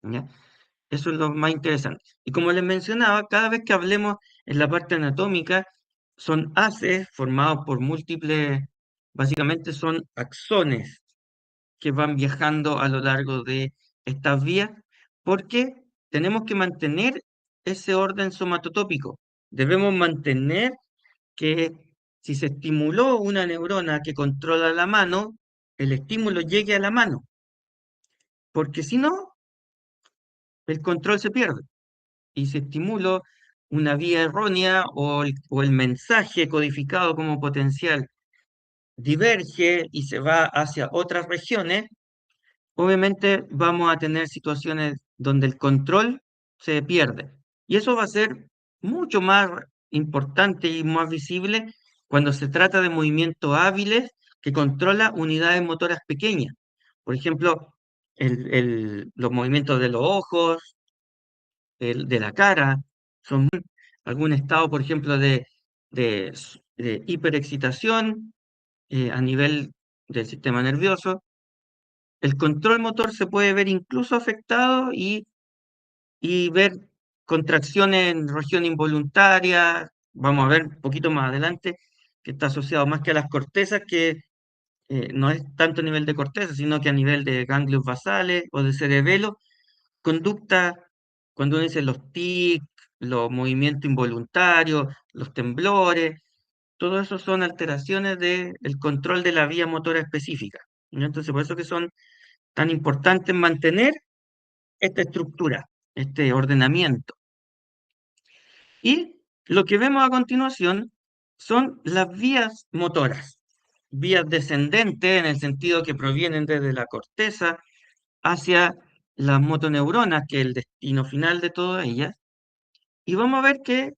¿ya? Eso es lo más interesante. Y como les mencionaba, cada vez que hablemos en la parte anatómica, son haces formados por múltiples, básicamente son axones que van viajando a lo largo de estas vías, porque tenemos que mantener ese orden somatotópico. Debemos mantener que si se estimuló una neurona que controla la mano, el estímulo llegue a la mano, porque si no, el control se pierde. Y si estimulo una vía errónea o el mensaje codificado como potencial diverge y se va hacia otras regiones, obviamente vamos a tener situaciones donde el control se pierde. Y eso va a ser mucho más importante y más visible cuando se trata de movimientos hábiles que controla unidades motoras pequeñas. Por ejemplo, los movimientos de los ojos, de la cara, son algún estado, por ejemplo, de hiperexcitación a nivel del sistema nervioso. El control motor se puede ver incluso afectado y ver contracciones en región involuntaria. Vamos a ver un poquito más adelante que está asociado más que a las cortezas, que no es tanto a nivel de corteza, sino que a nivel de ganglios basales o de cerebelo. Conducta, cuando uno dice los tics, los movimientos involuntarios, los temblores, todo eso son alteraciones del control de la vía motora específica, ¿no? Entonces, por eso que son tan importantes mantener esta estructura, este ordenamiento. Y lo que vemos a continuación son las vías motoras, vías descendentes en el sentido que provienen desde la corteza hacia las motoneuronas, que es el destino final de todas ellas, y vamos a ver que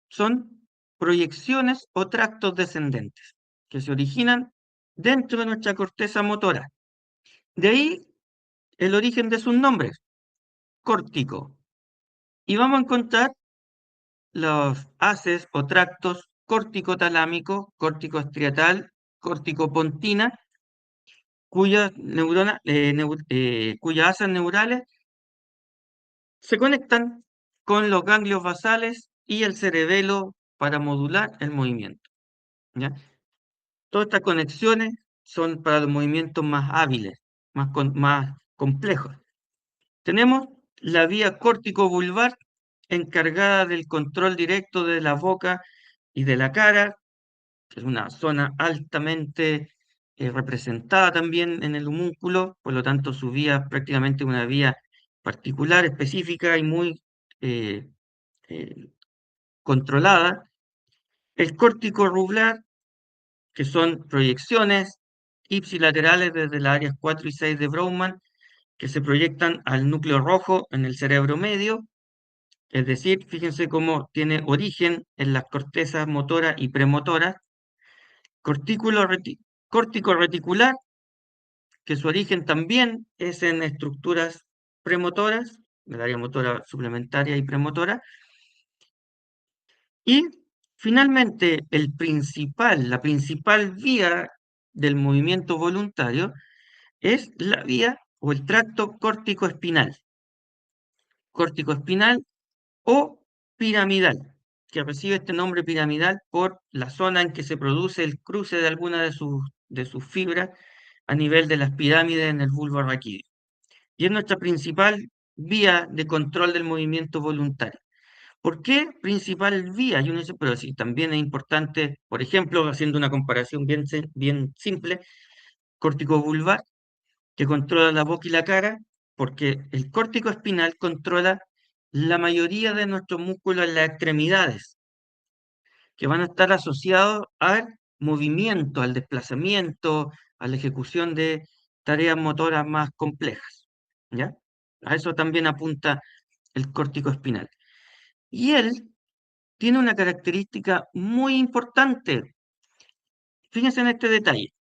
son proyecciones o tractos descendentes que se originan dentro de nuestra corteza motora. De ahí el origen de sus nombres, córtico. Y vamos a encontrar los haces o tractos córtico-talámico, córtico-estriatal, córtico-pontina, cuyas asas neurales se conectan con los ganglios basales y el cerebelo para modular el movimiento, ¿ya? Todas estas conexiones son para los movimientos más hábiles, más complejos. Tenemos la vía córtico-vulvar encargada del control directo de la boca y de la cara. Es una zona altamente representada también en el homúnculo, por lo tanto su vía es prácticamente una vía particular, específica y muy eh, eh, controlada. El córtico rublar, que son proyecciones ipsilaterales desde las áreas 4 y 6 de Brougham, que se proyectan al núcleo rojo en el cerebro medio. Es decir, fíjense cómo tiene origen en las cortezas motoras y premotoras. Córtico reticular, que su origen también es en estructuras premotoras, del área motora suplementaria y premotora. Y finalmente, la principal vía del movimiento voluntario es la vía o el tracto córtico-espinal o piramidal, que recibe este nombre piramidal por la zona en que se produce el cruce de alguna de sus fibras a nivel de las pirámides en el bulbo raquídeo. Y es nuestra principal vía de control del movimiento voluntario. ¿Por qué principal vía? Y uno dice, pero sí, también es importante, por ejemplo, haciendo una comparación bien simple, córtico vulvar, que controla la boca y la cara, porque el córtico espinal controla la mayoría de nuestros músculos en las extremidades, que van a estar asociados al movimiento, al desplazamiento, a la ejecución de tareas motoras más complejas, ¿ya? A eso también apunta el córtico espinal. Y él tiene una característica muy importante. Fíjense en este detalle.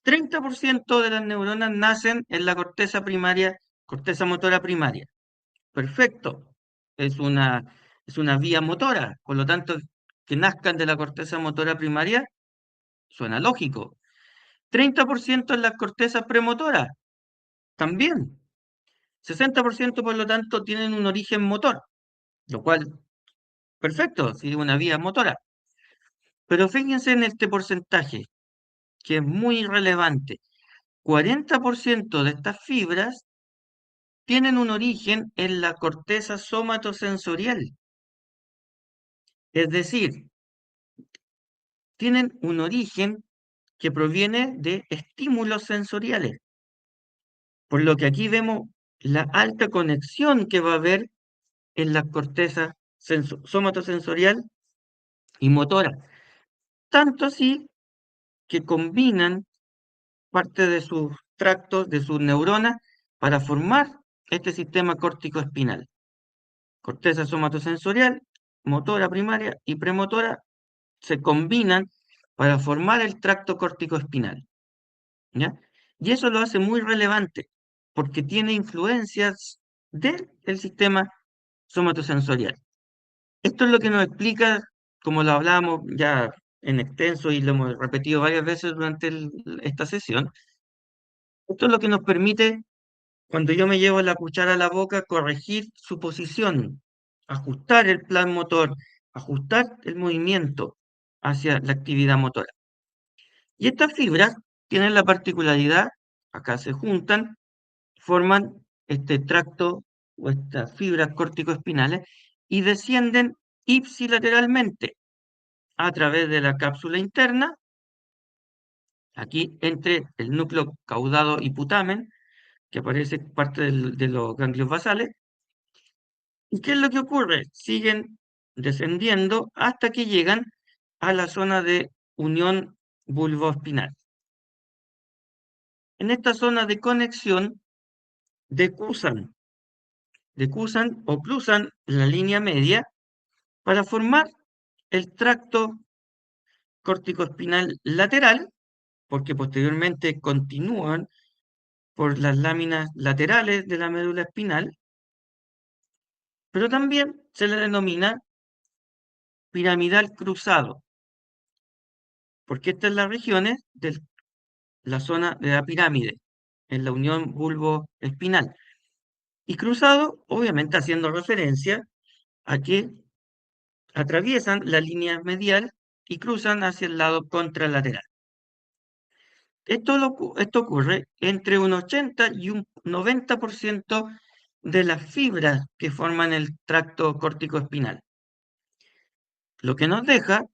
30% de las neuronas nacen en la corteza primaria, corteza motora primaria. Perfecto. Es una, es una vía motora. Por lo tanto, que nazcan de la corteza motora primaria suena lógico. 30% en las cortezas premotoras. También. 60% por lo tanto tienen un origen motor, lo cual, perfecto, si una vía motora. Pero fíjense en este porcentaje, que es muy relevante. 40% de estas fibras tienen un origen en la corteza somatosensorial, es decir, tienen un origen que proviene de estímulos sensoriales, por lo que aquí vemos la alta conexión que va a haber en la corteza somatosensorial y motora, tanto así que combinan parte de sus tractos, de sus neuronas, para formar este sistema córtico espinal. Corteza somatosensorial, motora primaria y premotora se combinan para formar el tracto córtico espinal, ¿ya? Y eso lo hace muy relevante porque tiene influencias del sistema somatosensorial. Esto es lo que nos explica, como lo hablamos ya en extenso y lo hemos repetido varias veces durante esta sesión, esto es lo que nos permite, cuando yo me llevo la cuchara a la boca, corregir su posición, ajustar el plan motor, ajustar el movimiento hacia la actividad motora. Y estas fibras tienen la particularidad, acá se juntan, forman este tracto o estas fibras córticoespinales y descienden ipsilateralmente a través de la cápsula interna, aquí entre el núcleo caudado y putamen, que aparece parte de los ganglios basales. ¿Y qué es lo que ocurre? Siguen descendiendo hasta que llegan a la zona de unión bulboespinal. En esta zona de conexión decusan, decusan o cruzan la línea media para formar el tracto corticoespinal lateral, porque posteriormente continúan por las láminas laterales de la médula espinal, pero también se le denomina piramidal cruzado, porque estas son las regiones de la zona de la pirámide, en la unión bulbo-espinal. Y cruzado, obviamente haciendo referencia a que atraviesan la línea medial y cruzan hacia el lado contralateral. Esto ocurre entre un 80 y un 90% de las fibras que forman el tracto córtico-espinal, lo que nos deja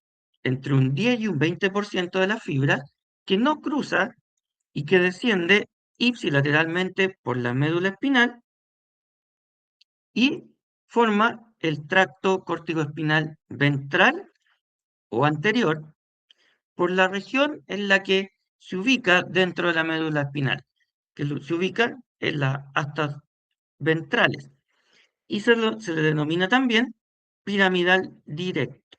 entre un 10 y un 20% de las fibras que no cruza y que desciende ipsilateralmente por la médula espinal y forma el tracto córtico-espinal ventral o anterior por la región en la que se ubica dentro de la médula espinal, que se ubica en las astas ventrales. Y se le denomina también piramidal directo.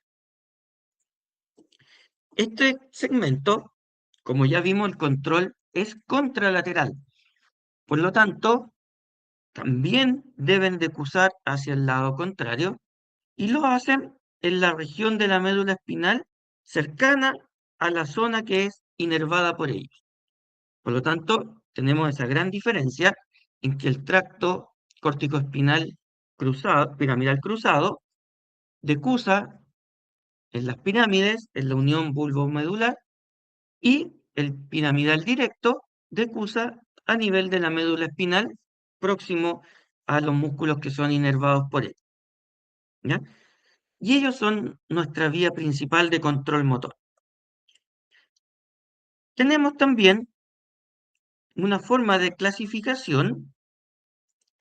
Este segmento, como ya vimos, el control es contralateral. Por lo tanto, también deben de cruzar hacia el lado contrario y lo hacen en la región de la médula espinal cercana a la zona que es inervada por ellos. Por lo tanto, tenemos esa gran diferencia en que el tracto corticoespinal cruzado, piramidal cruzado, decusa en las pirámides, en la unión bulbomedular, y el piramidal directo decusa a nivel de la médula espinal, próximo a los músculos que son inervados por él, ¿ya? Y ellos son nuestra vía principal de control motor. Tenemos también una forma de clasificación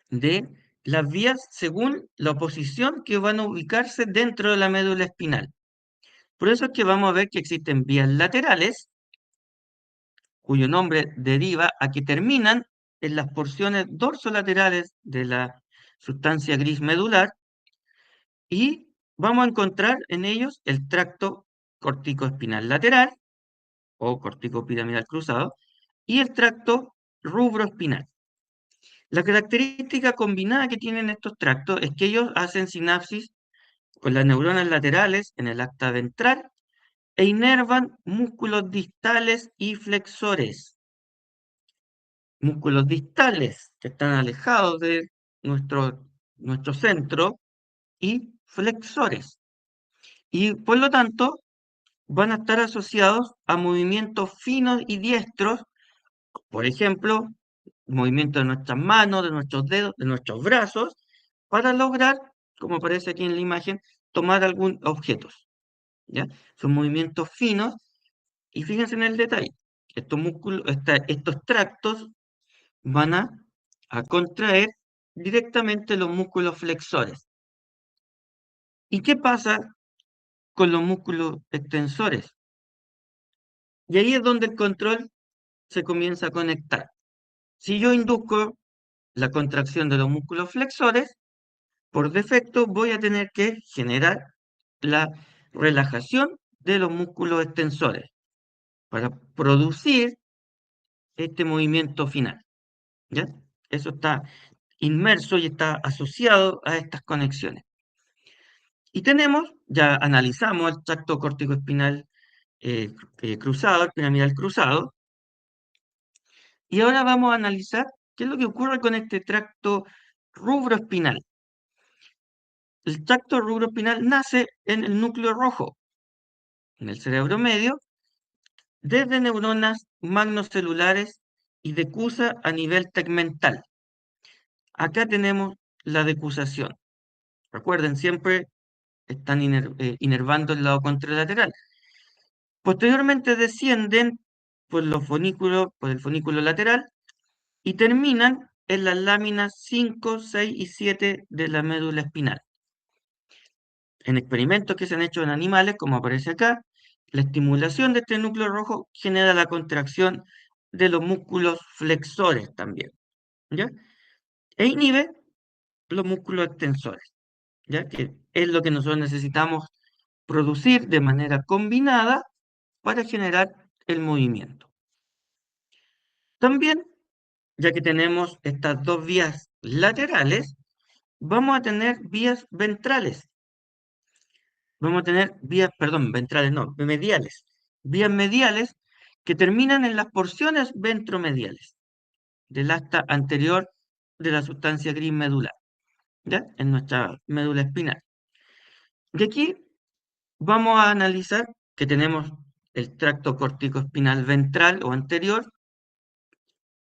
de las vías según la posición que van a ubicarse dentro de la médula espinal. Por eso es que vamos a ver que existen vías laterales, cuyo nombre deriva a que terminan en las porciones dorsolaterales de la sustancia gris medular, y vamos a encontrar en ellos el tracto corticoespinal lateral o corticopiramidal cruzado y el tracto rubroespinal. La característica combinada que tienen estos tractos es que ellos hacen sinapsis con las neuronas laterales en el acta ventral e inervan músculos distales y flexores. músculos distales que están alejados de nuestro centro y flexores. Y por lo tanto, van a estar asociados a movimientos finos y diestros, por ejemplo, movimiento de nuestras manos, de nuestros dedos, de nuestros brazos, para lograr, como aparece aquí en la imagen, tomar algún objeto. ¿Ya? Son movimientos finos y fíjense en el detalle. Estos músculos, estos tractos van a contraer directamente los músculos flexores. ¿Y qué pasa con los músculos extensores? Y ahí es donde el control se comienza a conectar. Si yo induzco la contracción de los músculos flexores, por defecto voy a tener que generar la relajación de los músculos extensores para producir este movimiento final. ¿Ya? Eso está inmerso y está asociado a estas conexiones. Y tenemos, ya analizamos el tracto córtico-espinal cruzado, el piramidal cruzado, y ahora vamos a analizar qué es lo que ocurre con este tracto rubroespinal. El tracto rubroespinal nace en el núcleo rojo, en el cerebro medio, desde neuronas magnocelulares y decusa a nivel tegmental. Acá tenemos la decusación. Recuerden, siempre están inervando el lado contralateral. Posteriormente descienden por el fonículo lateral y terminan en las láminas 5, 6 y 7 de la médula espinal. En experimentos que se han hecho en animales, como aparece acá, la estimulación de este núcleo rojo genera la contracción de los músculos flexores también, ¿ya? E inhibe los músculos extensores, ¿ya? Que es lo que nosotros necesitamos producir de manera combinada para generar el movimiento. También, ya que tenemos estas dos vías laterales, vamos a tener vías ventrales. Vamos a tener vías, perdón, ventrales no, mediales. Vías mediales que terminan en las porciones ventromediales del asta anterior de la sustancia gris medular, ¿ya? En nuestra médula espinal. Y aquí vamos a analizar que tenemos el tracto corticoespinal ventral o anterior,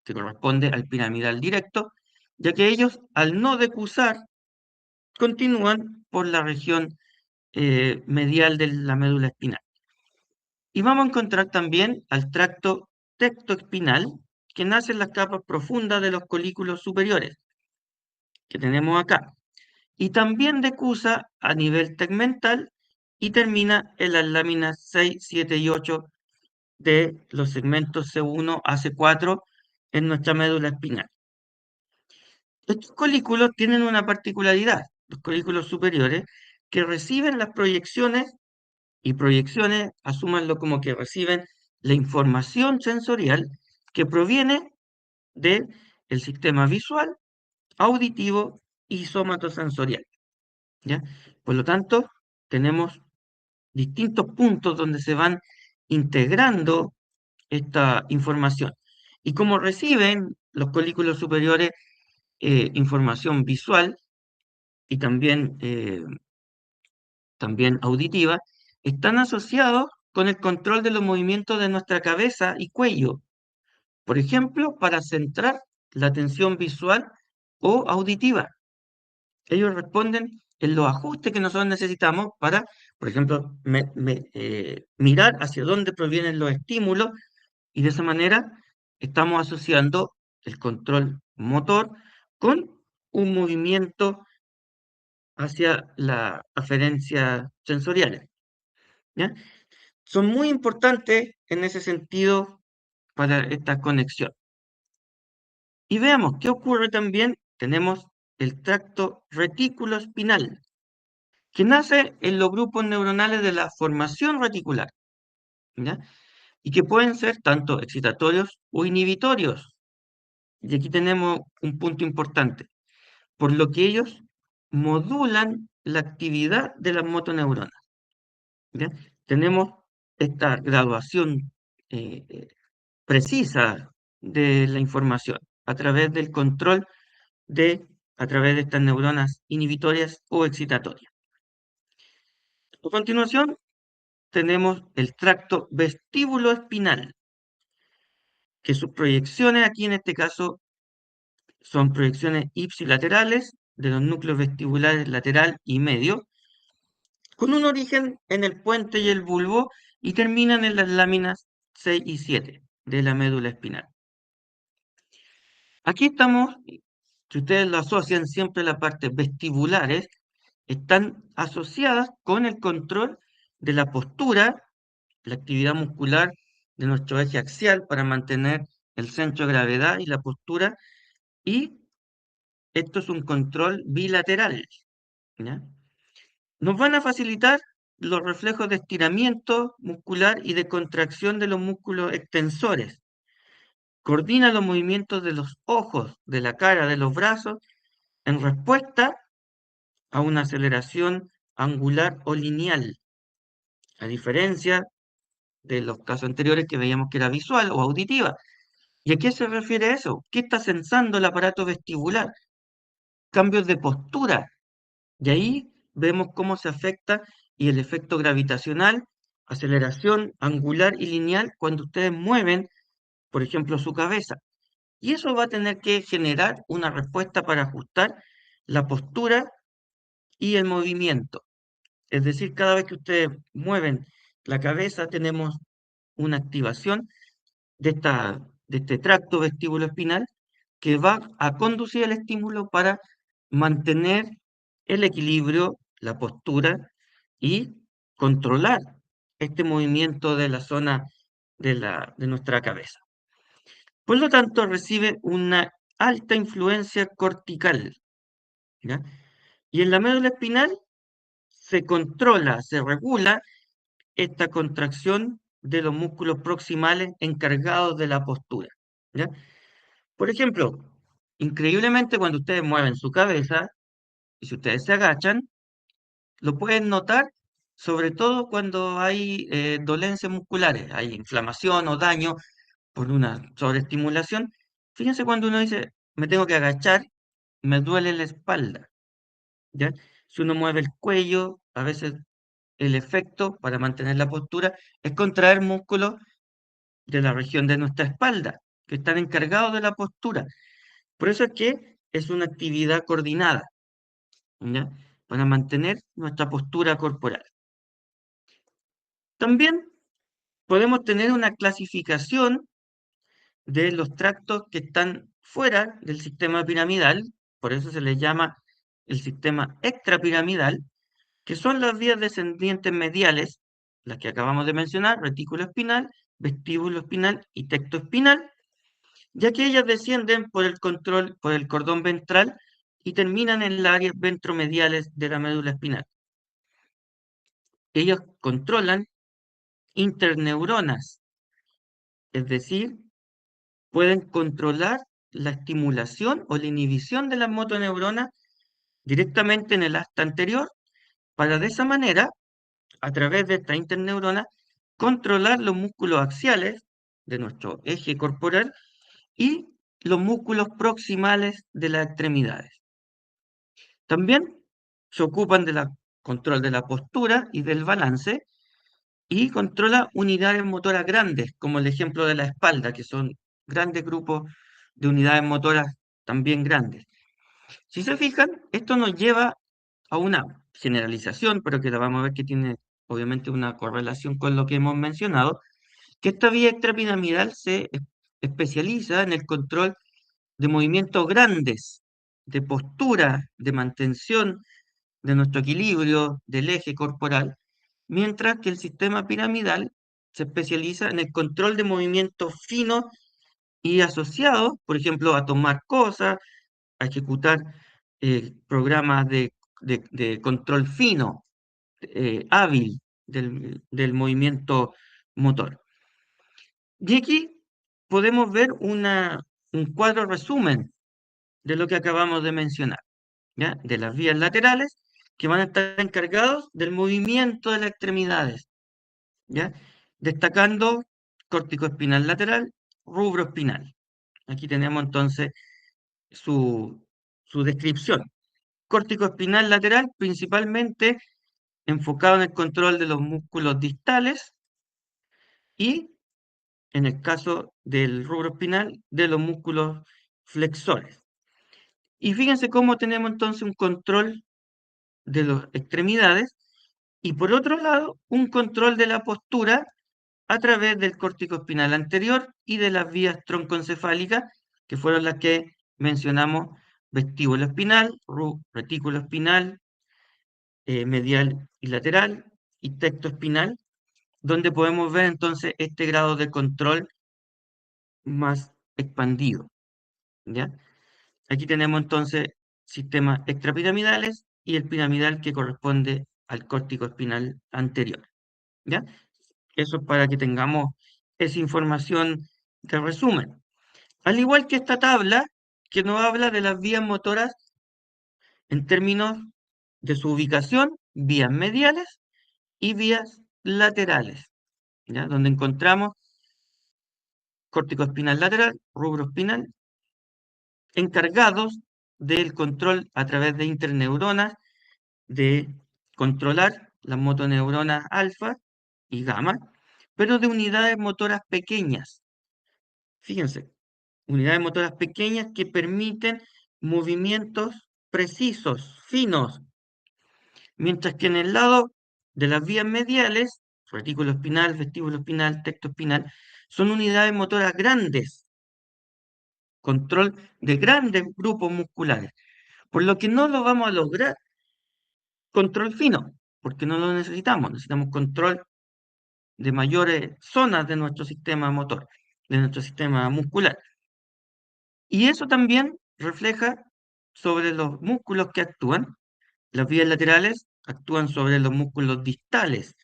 que corresponde al piramidal directo, ya que ellos, al no decusar, continúan por la región medial de la médula espinal. Y vamos a encontrar también al tracto tectoespinal, que nace en las capas profundas de los colículos superiores, que tenemos acá. Y también decusa a nivel tegmental y termina en las láminas 6, 7 y 8 de los segmentos C1 a C4 en nuestra médula espinal. Estos colículos tienen una particularidad, los colículos superiores, que reciben las proyecciones y proyecciones, asúmanlo como que reciben la información sensorial que proviene del sistema visual, auditivo y somatosensorial, ¿ya? Por lo tanto, tenemos distintos puntos donde se van integrando esta información. Y como reciben los colículos superiores información visual y también auditiva, están asociados con el control de los movimientos de nuestra cabeza y cuello. Por ejemplo, para centrar la atención visual o auditiva. Ellos responden en los ajustes que nosotros necesitamos para, por ejemplo, mirar hacia dónde provienen los estímulos y de esa manera estamos asociando el control motor con un movimiento hacia la aferencia sensorial, ¿ya? Son muy importantes en ese sentido para esta conexión. Y veamos qué ocurre también. Tenemos el tracto retículo-espinal, que nace en los grupos neuronales de la formación reticular, ¿ya? Y que pueden ser tanto excitatorios o inhibitorios. Y aquí tenemos un punto importante, por lo que ellos modulan la actividad de las motoneuronas, ¿ya? Tenemos esta graduación eh, eh, precisa de la información. a través del control a través de estas neuronas inhibitorias o excitatorias. A continuación, tenemos el tracto vestíbulo espinal, que sus proyecciones aquí en este caso son proyecciones ipsilaterales de los núcleos vestibulares lateral y medio, con un origen en el puente y el bulbo y terminan en las láminas 6 y 7 de la médula espinal. Aquí estamos, si ustedes lo asocian siempre las partes vestibulares, están asociadas con el control de la postura, la actividad muscular de nuestro eje axial para mantener el centro de gravedad y la postura, y esto es un control bilateral, ¿ya? Nos van a facilitar los reflejos de estiramiento muscular y de contracción de los músculos extensores. Coordina los movimientos de los ojos, de la cara, de los brazos, en respuesta a una aceleración angular o lineal, a diferencia de los casos anteriores que veíamos que era visual o auditiva. ¿Y a qué se refiere eso? ¿Qué está sensando el aparato vestibular? Cambios de postura. Y ahí vemos cómo se afecta y el efecto gravitacional, aceleración angular y lineal cuando ustedes mueven, por ejemplo, su cabeza. Y eso va a tener que generar una respuesta para ajustar la postura y el movimiento. Es decir, cada vez que ustedes mueven la cabeza, tenemos una activación de este tracto vestíbulo espinal que va a conducir el estímulo para mantener el equilibrio, la postura y controlar este movimiento de la zona de nuestra cabeza. Por lo tanto, recibe una alta influencia cortical, ¿ya? Y en la médula espinal se controla, se regula esta contracción de los músculos proximales encargados de la postura, ¿ya? Por ejemplo, increíblemente cuando ustedes mueven su cabeza y si ustedes se agachan, lo pueden notar sobre todo cuando hay dolencias musculares, hay inflamación o daño por una sobreestimulación. Fíjense cuando uno dice, me tengo que agachar, me duele la espalda, ¿ya? Si uno mueve el cuello, a veces el efecto para mantener la postura es contraer músculos de la región de nuestra espalda, que están encargados de la postura. Por eso es que es una actividad coordinada, ¿ya? Para mantener nuestra postura corporal. También podemos tener una clasificación de los tractos que están fuera del sistema piramidal, por eso se les llama el sistema extrapiramidal, que son las vías descendientes mediales, las que acabamos de mencionar, retículo espinal, vestíbulo espinal y tecto espinal, ya que ellas descienden por el cordón ventral y terminan en las áreas ventromediales de la médula espinal. Ellos controlan interneuronas, es decir, pueden controlar la estimulación o la inhibición de las motoneuronas directamente en el asta anterior, para de esa manera, a través de esta interneurona, controlar los músculos axiales de nuestro eje corporal y los músculos proximales de las extremidades. También se ocupan del control de la postura y del balance y controla unidades motoras grandes, como el ejemplo de la espalda, que son grandes grupos de unidades motoras también grandes. Si se fijan, esto nos lleva a una generalización, pero que la vamos a ver que tiene obviamente una correlación con lo que hemos mencionado, que esta vía extrapiramidal se especializa en el control de movimientos grandes, de postura, de mantención de nuestro equilibrio del eje corporal, mientras que el sistema piramidal se especializa en el control de movimientos finos y asociados, por ejemplo, a tomar cosas, a ejecutar programas de control fino, hábil del movimiento motor. Y aquí podemos ver un cuadro resumen de lo que acabamos de mencionar, ¿ya? De las vías laterales que van a estar encargados del movimiento de las extremidades, ¿ya? Destacando córtico espinal lateral, rubro espinal. Aquí tenemos entonces su, su descripción. Córtico espinal lateral, principalmente enfocado en el control de los músculos distales y, en el caso del rubro espinal, de los músculos flexores. Y fíjense cómo tenemos entonces un control de las extremidades y por otro lado un control de la postura a través del córtico espinal anterior y de las vías troncoencefálicas, que fueron las que mencionamos: vestíbulo espinal, retículo espinal, medial y lateral, y tecto espinal, donde podemos ver entonces este grado de control más expandido, ¿ya? Aquí tenemos entonces sistemas extrapiramidales y el piramidal que corresponde al córtico espinal anterior, ¿ya? Eso para que tengamos esa información de resumen. Al igual que esta tabla que nos habla de las vías motoras en términos de su ubicación, vías mediales y vías laterales, ¿ya? Donde encontramos córtico espinal lateral, rubro espinal, encargados del control a través de interneuronas, de controlar las motoneuronas alfa y gamma, pero de unidades motoras pequeñas. Fíjense, unidades motoras pequeñas que permiten movimientos precisos, finos, mientras que en el lado de las vías mediales, retículo espinal, vestíbulo espinal, tecto espinal, son unidades motoras grandes, control de grandes grupos musculares, por lo que no lo vamos a lograr control fino, porque no lo necesitamos, necesitamos control de mayores zonas de nuestro sistema motor, de nuestro sistema muscular. Y eso también refleja sobre los músculos que actúan. Las vías laterales actúan sobre los músculos distales,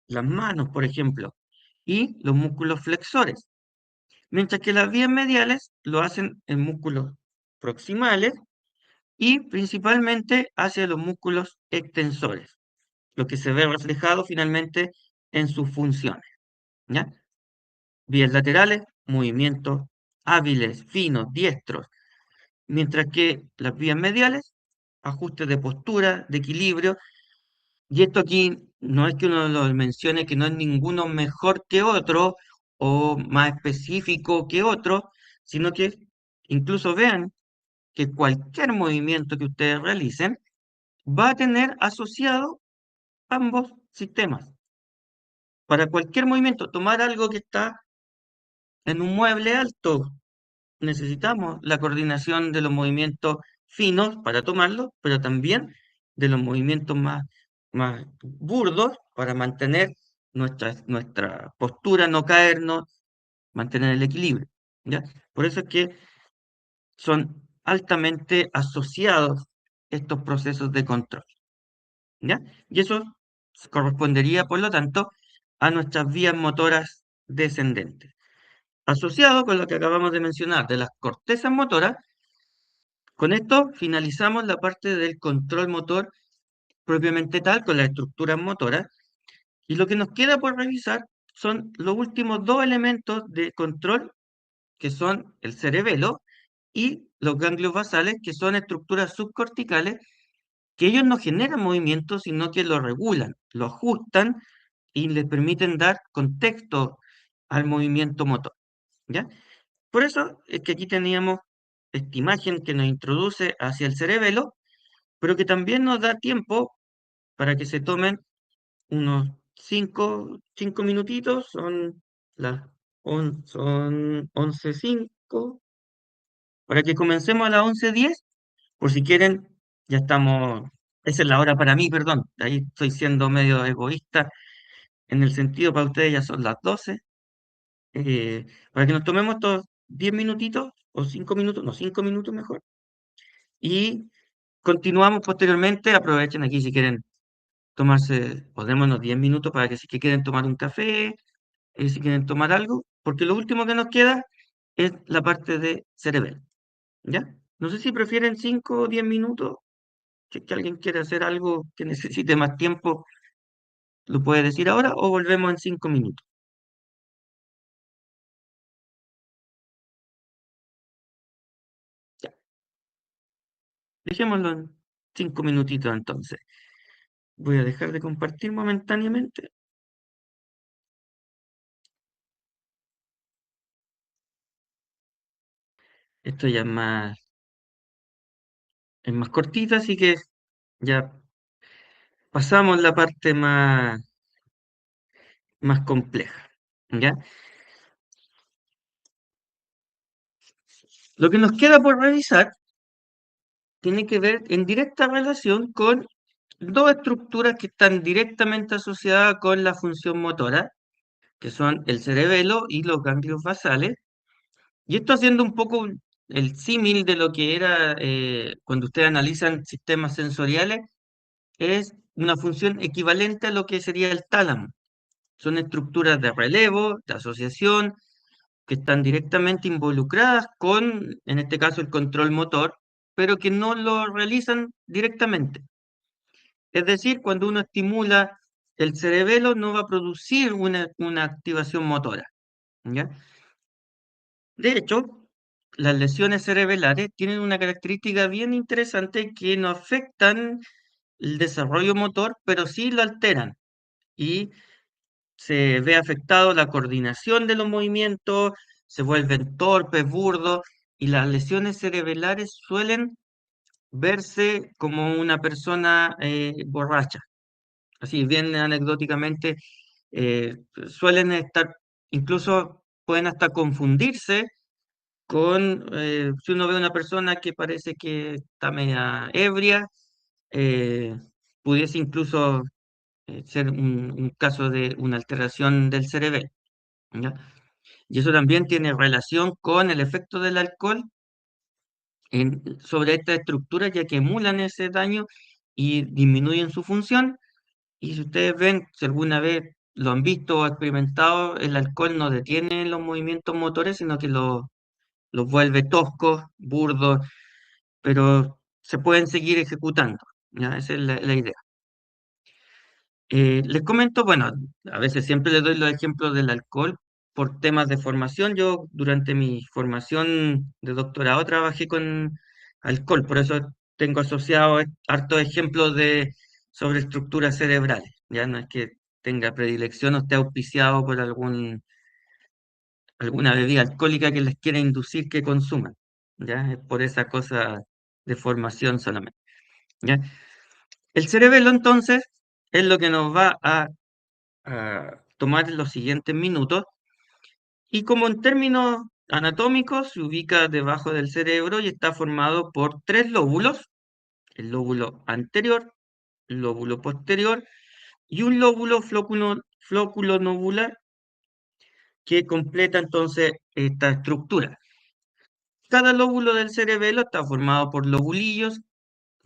las manos, por ejemplo, y los músculos flexores, mientras que las vías mediales lo hacen en músculos proximales y principalmente hacia los músculos extensores, lo que se ve reflejado finalmente en sus funciones, ¿ya? Vías laterales, movimientos hábiles, finos, diestros, mientras que las vías mediales, ajustes de postura, de equilibrio, y esto aquí no es que uno lo mencione que no es ninguno mejor que otro o más específico que otro, sino que incluso vean que cualquier movimiento que ustedes realicen va a tener asociado ambos sistemas. Para cualquier movimiento, tomar algo que está en un mueble alto, necesitamos la coordinación de los movimientos finos para tomarlo, pero también de los movimientos más burdos para mantener nuestra postura, no caernos, mantener el equilibrio, ¿ya? Por eso es que son altamente asociados estos procesos de control, ¿ya? Y eso correspondería, por lo tanto, a nuestras vías motoras descendentes. Asociado con lo que acabamos de mencionar de las cortezas motoras, con esto finalizamos la parte del control motor propiamente tal, con las estructuras motoras, y lo que nos queda por revisar son los últimos dos elementos de control, que son el cerebelo y los ganglios basales, que son estructuras subcorticales, que ellos no generan movimiento, sino que lo regulan, lo ajustan y les permiten dar contexto al movimiento motor, ¿ya? Por eso es que aquí teníamos esta imagen que nos introduce hacia el cerebelo, pero que también nos da tiempo para que se tomen unos cinco minutitos, son 11:05, para que comencemos a las 11:10, por si quieren, ya estamos, esa es la hora para mí, perdón, ahí estoy siendo medio egoísta, en el sentido para ustedes ya son las 12, para que nos tomemos estos 10 minutitos, o 5 minutos, no, 5 minutos mejor, y continuamos posteriormente. Aprovechen aquí si quieren tomarse, o démonos 10 minutos para que si que quieren tomar un café, si quieren tomar algo, porque lo último que nos queda es la parte de cerebelo, ¿ya? No sé si prefieren 5 o 10 minutos, que alguien quiere hacer algo que necesite más tiempo, lo puede decir ahora o volvemos en 5 minutos. Dejémoslo en 5 minutitos entonces. Voy a dejar de compartir momentáneamente. Esto ya es más cortita, así que ya pasamos la parte más compleja. ¿Ya? Lo que nos queda por revisar tiene que ver en directa relación con dos estructuras que están directamente asociadas con la función motora, que son el cerebelo y los ganglios basales. Y esto haciendo un poco el símil de lo que era cuando ustedes analizan sistemas sensoriales, es una función equivalente a lo que sería el tálamo. Son estructuras de relevo, de asociación, que están directamente involucradas con, en este caso, el control motor, pero que no lo realizan directamente. Es decir, cuando uno estimula el cerebelo, no va a producir una activación motora. ¿Ya? De hecho, las lesiones cerebelares tienen una característica bien interesante que no afectan el desarrollo motor, pero sí lo alteran. Y se ve afectado la coordinación de los movimientos, se vuelven torpes, burdos, y las lesiones cerebelares suelen verse como una persona borracha. Así bien anecdóticamente, eh, suelen estar, incluso pueden hasta confundirse con, si uno ve a una persona que parece que está media ebria, eh, pudiese incluso ser un caso de una alteración del cerebelo. ¿Ya? Y eso también tiene relación con el efecto del alcohol sobre esta estructura, ya que emulan ese daño y disminuyen su función. Y si ustedes ven, si alguna vez lo han visto o experimentado, el alcohol no detiene los movimientos motores, sino que los vuelve toscos, burdos, pero se pueden seguir ejecutando. ¿Ya? Esa es la idea. Les comento, bueno, a veces siempre les doy los ejemplos del alcohol por temas de formación. Yo durante mi formación de doctorado trabajé con alcohol, por eso tengo asociado hartos ejemplos sobre estructuras cerebrales. Ya no es que tenga predilección o esté auspiciado por alguna bebida alcohólica que les quiera inducir que consuman. Ya es por esa cosa de formación solamente. ¿Ya? El cerebelo entonces es lo que nos va a tomar en los siguientes minutos. Y como en términos anatómicos, se ubica debajo del cerebro y está formado por tres lóbulos, el lóbulo anterior, el lóbulo posterior y un lóbulo flóculo novular que completa entonces esta estructura. Cada lóbulo del cerebelo está formado por lobulillos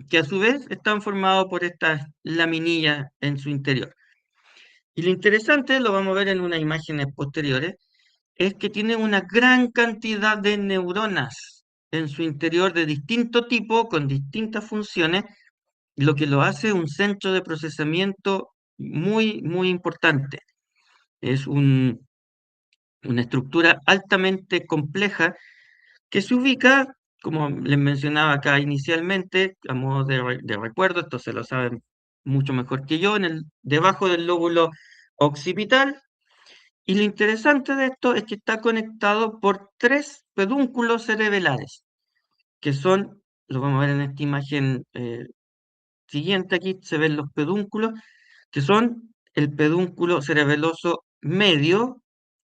que a su vez están formados por estas laminillas en su interior. Y lo interesante, lo vamos a ver en unas imágenes posteriores, es que tiene una gran cantidad de neuronas en su interior de distinto tipo, con distintas funciones, lo que lo hace un centro de procesamiento muy, muy importante. Es una estructura altamente compleja que se ubica, como les mencionaba acá inicialmente, a modo de recuerdo, esto se lo saben mucho mejor que yo, debajo del lóbulo occipital. Y lo interesante de esto es que está conectado por tres pedúnculos cerebelares, que son, lo vamos a ver en esta imagen siguiente, aquí se ven los pedúnculos, que son el pedúnculo cerebeloso medio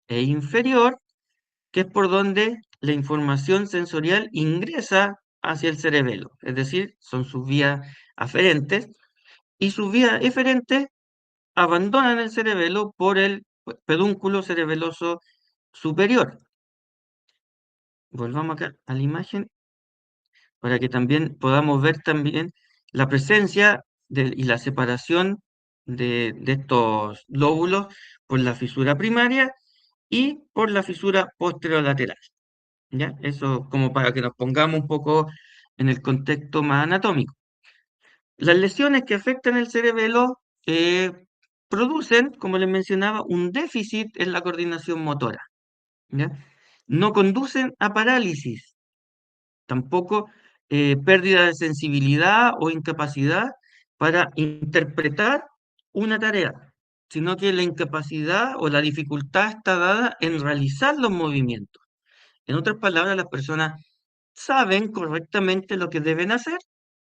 e inferior, que es por donde la información sensorial ingresa hacia el cerebelo, es decir, son sus vías aferentes, y sus vías eferentes abandonan el cerebelo por el pedúnculo cerebeloso superior. Volvamos acá a la imagen para que también podamos ver también la presencia y la separación de estos lóbulos por la fisura primaria y por la fisura posterolateral. ¿Ya? Eso como para que nos pongamos un poco en el contexto más anatómico. Las lesiones que afectan el cerebelo producen, como les mencionaba, un déficit en la coordinación motora. ¿Ya? No conducen a parálisis, tampoco pérdida de sensibilidad o incapacidad para interpretar una tarea, sino que la incapacidad o la dificultad está dada en realizar los movimientos. En otras palabras, las personas saben correctamente lo que deben hacer,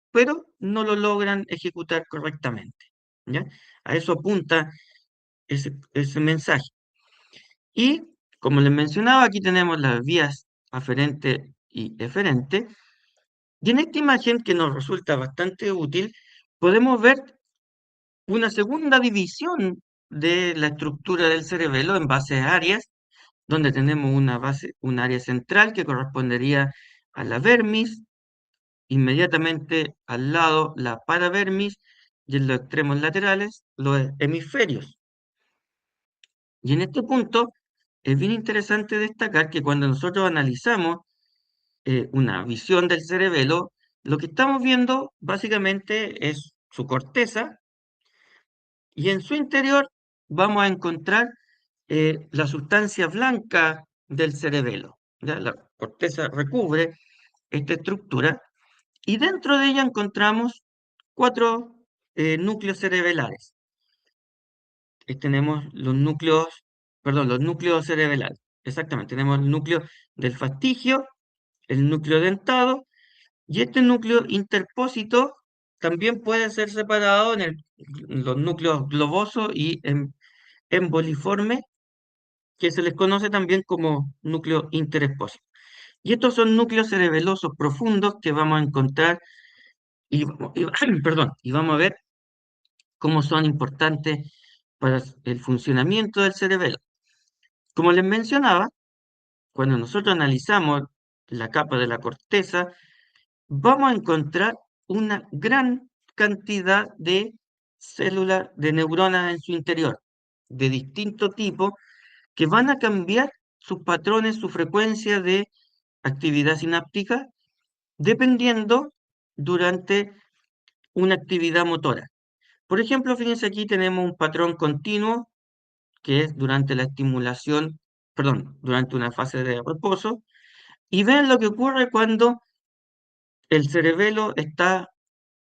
pero no lo logran ejecutar correctamente. ¿Ya? A eso apunta ese mensaje. Y como les mencionaba, aquí tenemos las vías aferente y eferente. Y en esta imagen, que nos resulta bastante útil, podemos ver una segunda división de la estructura del cerebelo en base a áreas, donde tenemos un área central que correspondería a la vermis, inmediatamente al lado la paravermis y en los extremos laterales los hemisferios. Y en este punto es bien interesante destacar que cuando nosotros analizamos una visión del cerebelo, lo que estamos viendo básicamente es su corteza y en su interior vamos a encontrar la sustancia blanca del cerebelo. ¿Ya? La corteza recubre esta estructura y dentro de ella encontramos cuatro núcleos cerebelares. Tenemos los núcleos cerebelares. Exactamente, tenemos el núcleo del fastigio, el núcleo dentado, y este núcleo interpósito también puede ser separado en los núcleos globoso y emboliforme, que se les conoce también como núcleo interespósito. Y estos son núcleos cerebelosos profundos que vamos a encontrar perdón, y vamos a ver cómo son importantes para el funcionamiento del cerebelo. Como les mencionaba, cuando nosotros analizamos la capa de la corteza, vamos a encontrar una gran cantidad de células, de neuronas en su interior, de distinto tipo, que van a cambiar sus patrones, su frecuencia de actividad sináptica, dependiendo durante una actividad motora. Por ejemplo, fíjense aquí tenemos un patrón continuo que es durante la estimulación, perdón, durante una fase de reposo, y ven lo que ocurre cuando el cerebelo está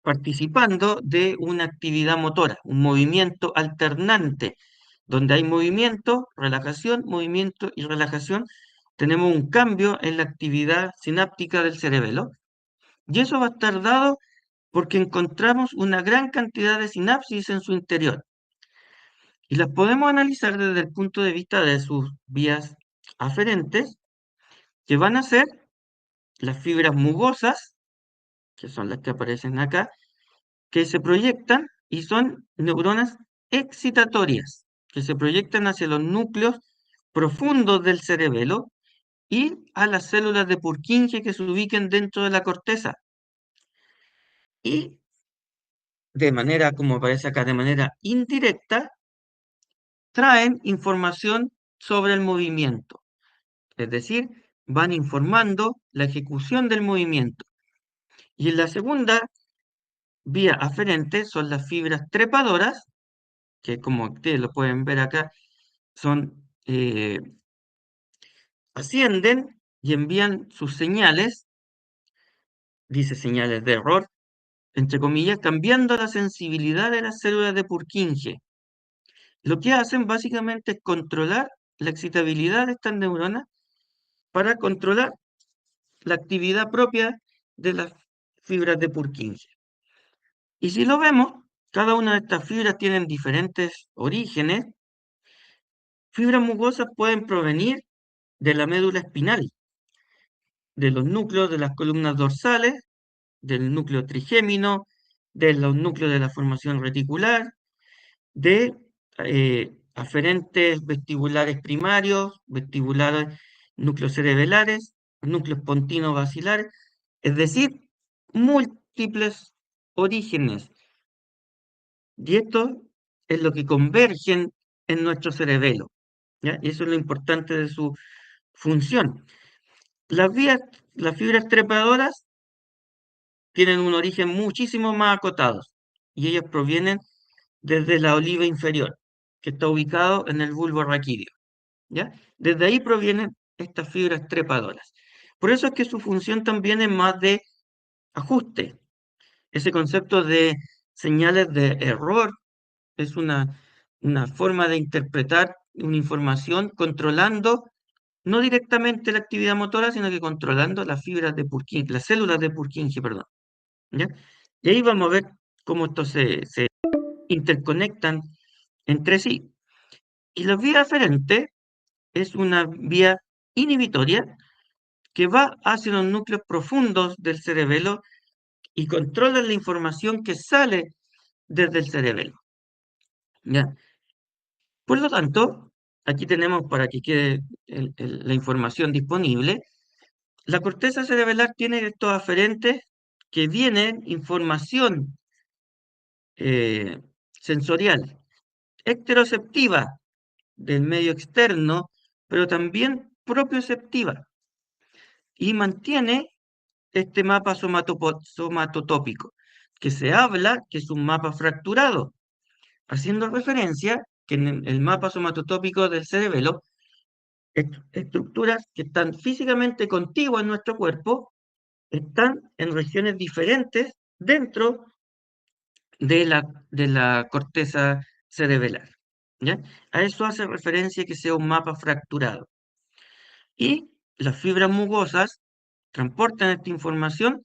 participando de una actividad motora, un movimiento alternante, donde hay movimiento y relajación, tenemos un cambio en la actividad sináptica del cerebelo, y eso va a estar dado porque encontramos una gran cantidad de sinapsis en su interior. Y las podemos analizar desde el punto de vista de sus vías aferentes, que van a ser las fibras mugosas, que son las que aparecen acá, que se proyectan y son neuronas excitatorias, que se proyectan hacia los núcleos profundos del cerebelo y a las células de Purkinje que se ubiquen dentro de la corteza. Y de manera, como aparece acá, de manera indirecta, traen información sobre el movimiento. Es decir, van informando la ejecución del movimiento. Y en la segunda vía aferente son las fibras trepadoras, que como ustedes lo pueden ver acá, ascienden y envían sus señales, dice señales de error, entre comillas, cambiando la sensibilidad de las células de Purkinje. Lo que hacen básicamente es controlar la excitabilidad de estas neuronas para controlar la actividad propia de las fibras de Purkinje. Y si lo vemos, cada una de estas fibras tienen diferentes orígenes. Fibras mucosas pueden provenir de la médula espinal, de los núcleos de las columnas dorsales, del núcleo trigémino, de los núcleos de la formación reticular, de aferentes vestibulares primarios, vestibulares núcleos cerebelares, núcleos pontino-basilares, es decir, múltiples orígenes. Y esto es lo que convergen en nuestro cerebelo, ¿ya? Y eso es lo importante de su función. Las vías, las fibras trepadoras tienen un origen muchísimo más acotado y ellas provienen desde la oliva inferior, que está ubicado en el bulbo raquídeo, ¿ya? Desde ahí provienen estas fibras trepadoras. Por eso es que su función también es más de ajuste. Ese concepto de señales de error es una forma de interpretar una información controlando no directamente la actividad motora, sino que controlando las fibras de Purkinje, las células de Purkinje, perdón. ¿Ya? Y ahí vamos a ver cómo estos se interconectan entre sí. Y la vía aferente es una vía inhibitoria que va hacia los núcleos profundos del cerebelo y controla la información que sale desde el cerebelo. ¿Ya? Por lo tanto, aquí tenemos para que quede la información disponible. La corteza cerebelar tiene estos aferentes que vienen información eh, sensorial, ecteroceptiva del medio externo, pero también propioceptiva, y mantiene este mapa somatotópico, que se habla que es un mapa fracturado, haciendo referencia que en el mapa somatotópico del cerebelo, estructuras que están físicamente contiguas en nuestro cuerpo están en regiones diferentes dentro de la corteza cerebelar. ¿Ya? A eso hace referencia que sea un mapa fracturado. Y las fibras mugosas transportan esta información,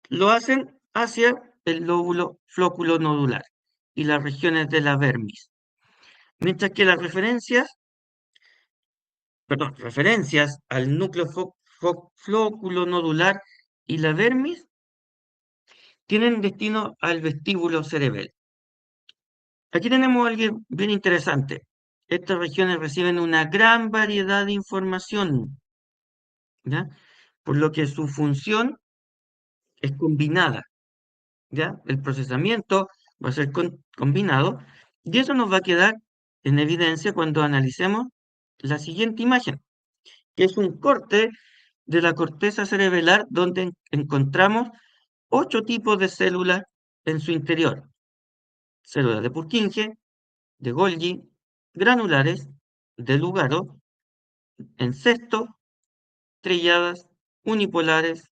lo hacen hacia el lóbulo flóculo nodular y las regiones de la vermis. Mientras que las referencias al núcleo flóculo nodular y la vermis tienen destino al vestíbulo cerebral. Aquí tenemos algo bien interesante. Estas regiones reciben una gran variedad de información, ¿ya? Por lo que su función es combinada, ¿ya? El procesamiento va a ser combinado y eso nos va a quedar en evidencia cuando analicemos la siguiente imagen, que es un corte de la corteza cerebelar donde encontramos 8 tipos de células en su interior. Células de Purkinje, de Golgi, granulares, de Lugaro, en cesto, trilladas, unipolares,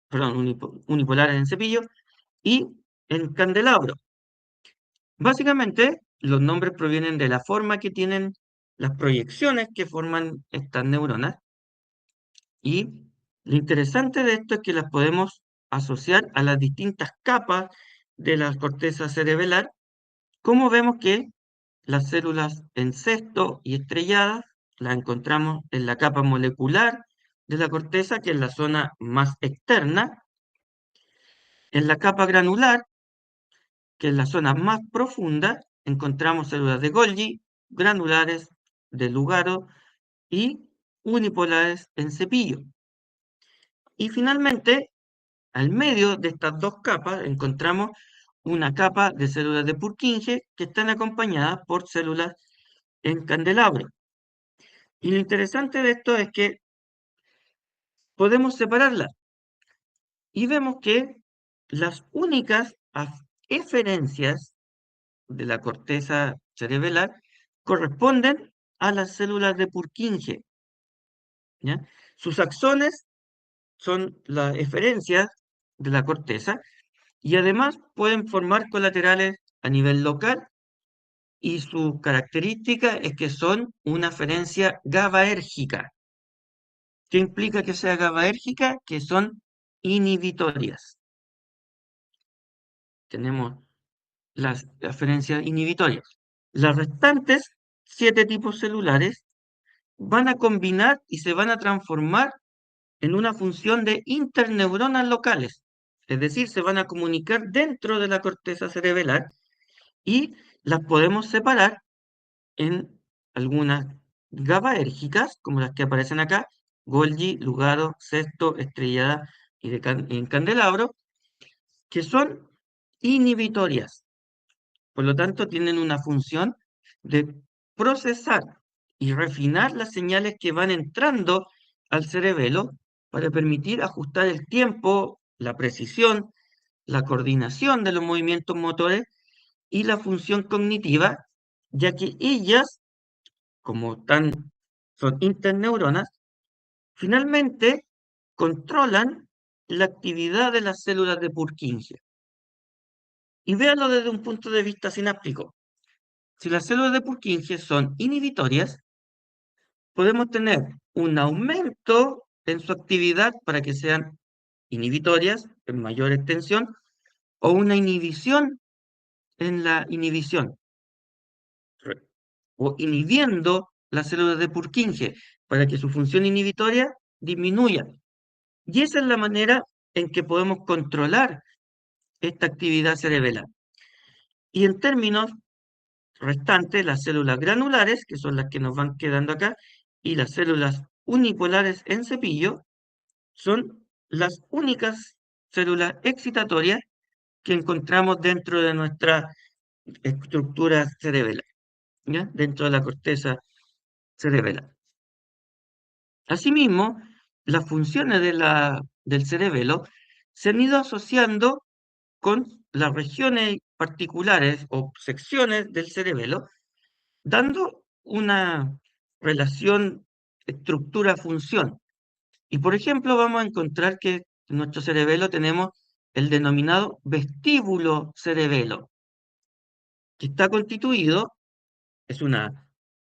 perdón, unipolares en cepillo y en candelabro. Básicamente, los nombres provienen de la forma que tienen las proyecciones que forman estas neuronas y lo interesante de esto es que las podemos asociar a las distintas capas de la corteza cerebelar, como vemos que las células en cesto y estrelladas las encontramos en la capa molecular de la corteza, que es la zona más externa, en la capa granular, que es la zona más profunda, encontramos células de Golgi, granulares de Lugaro y unipolares en cepillo. Y finalmente, al medio de estas dos capas encontramos una capa de células de Purkinje que están acompañadas por células en candelabro. Y lo interesante de esto es que podemos separarlas y vemos que las únicas eferencias de la corteza cerebelar corresponden a las células de Purkinje, ¿ya? Sus axones son las eferencias de la corteza y además pueden formar colaterales a nivel local y su característica es que son una aferencia GABAérgica. ¿Qué implica que sea GABAérgica? Que son inhibitorias. Tenemos las aferencias inhibitorias. Las restantes 7 tipos celulares van a combinar y se van a transformar en una función de interneuronas locales. Es decir, se van a comunicar dentro de la corteza cerebelar y las podemos separar en algunas GABAérgicas, como las que aparecen acá, Golgi, Lugaro, Cesto, Estrellada y en Candelabro, que son inhibitorias. Por lo tanto, tienen una función de procesar y refinar las señales que van entrando al cerebelo para permitir ajustar el tiempo, la precisión, la coordinación de los movimientos motores y la función cognitiva, ya que ellas, como son interneuronas, finalmente controlan la actividad de las células de Purkinje. Y véanlo desde un punto de vista sináptico. Si las células de Purkinje son inhibitorias, podemos tener un aumento en su actividad para que sean inhibitorias en mayor extensión o una inhibición en la inhibición o inhibiendo las células de Purkinje para que su función inhibitoria disminuya. Y esa es la manera en que podemos controlar esta actividad cerebral. Y en términos restantes, las células granulares, que son las que nos van quedando acá, y las células unipolares en cepillo, son las únicas células excitatorias que encontramos dentro de nuestra estructura cerebral, ¿ya? Dentro de la corteza cerebral. Asimismo, las funciones del cerebelo se han ido asociando con las regiones particulares o secciones del cerebelo, dando una relación estructura-función. Y por ejemplo, vamos a encontrar que en nuestro cerebelo tenemos el denominado vestíbulo cerebelo, que está constituido, es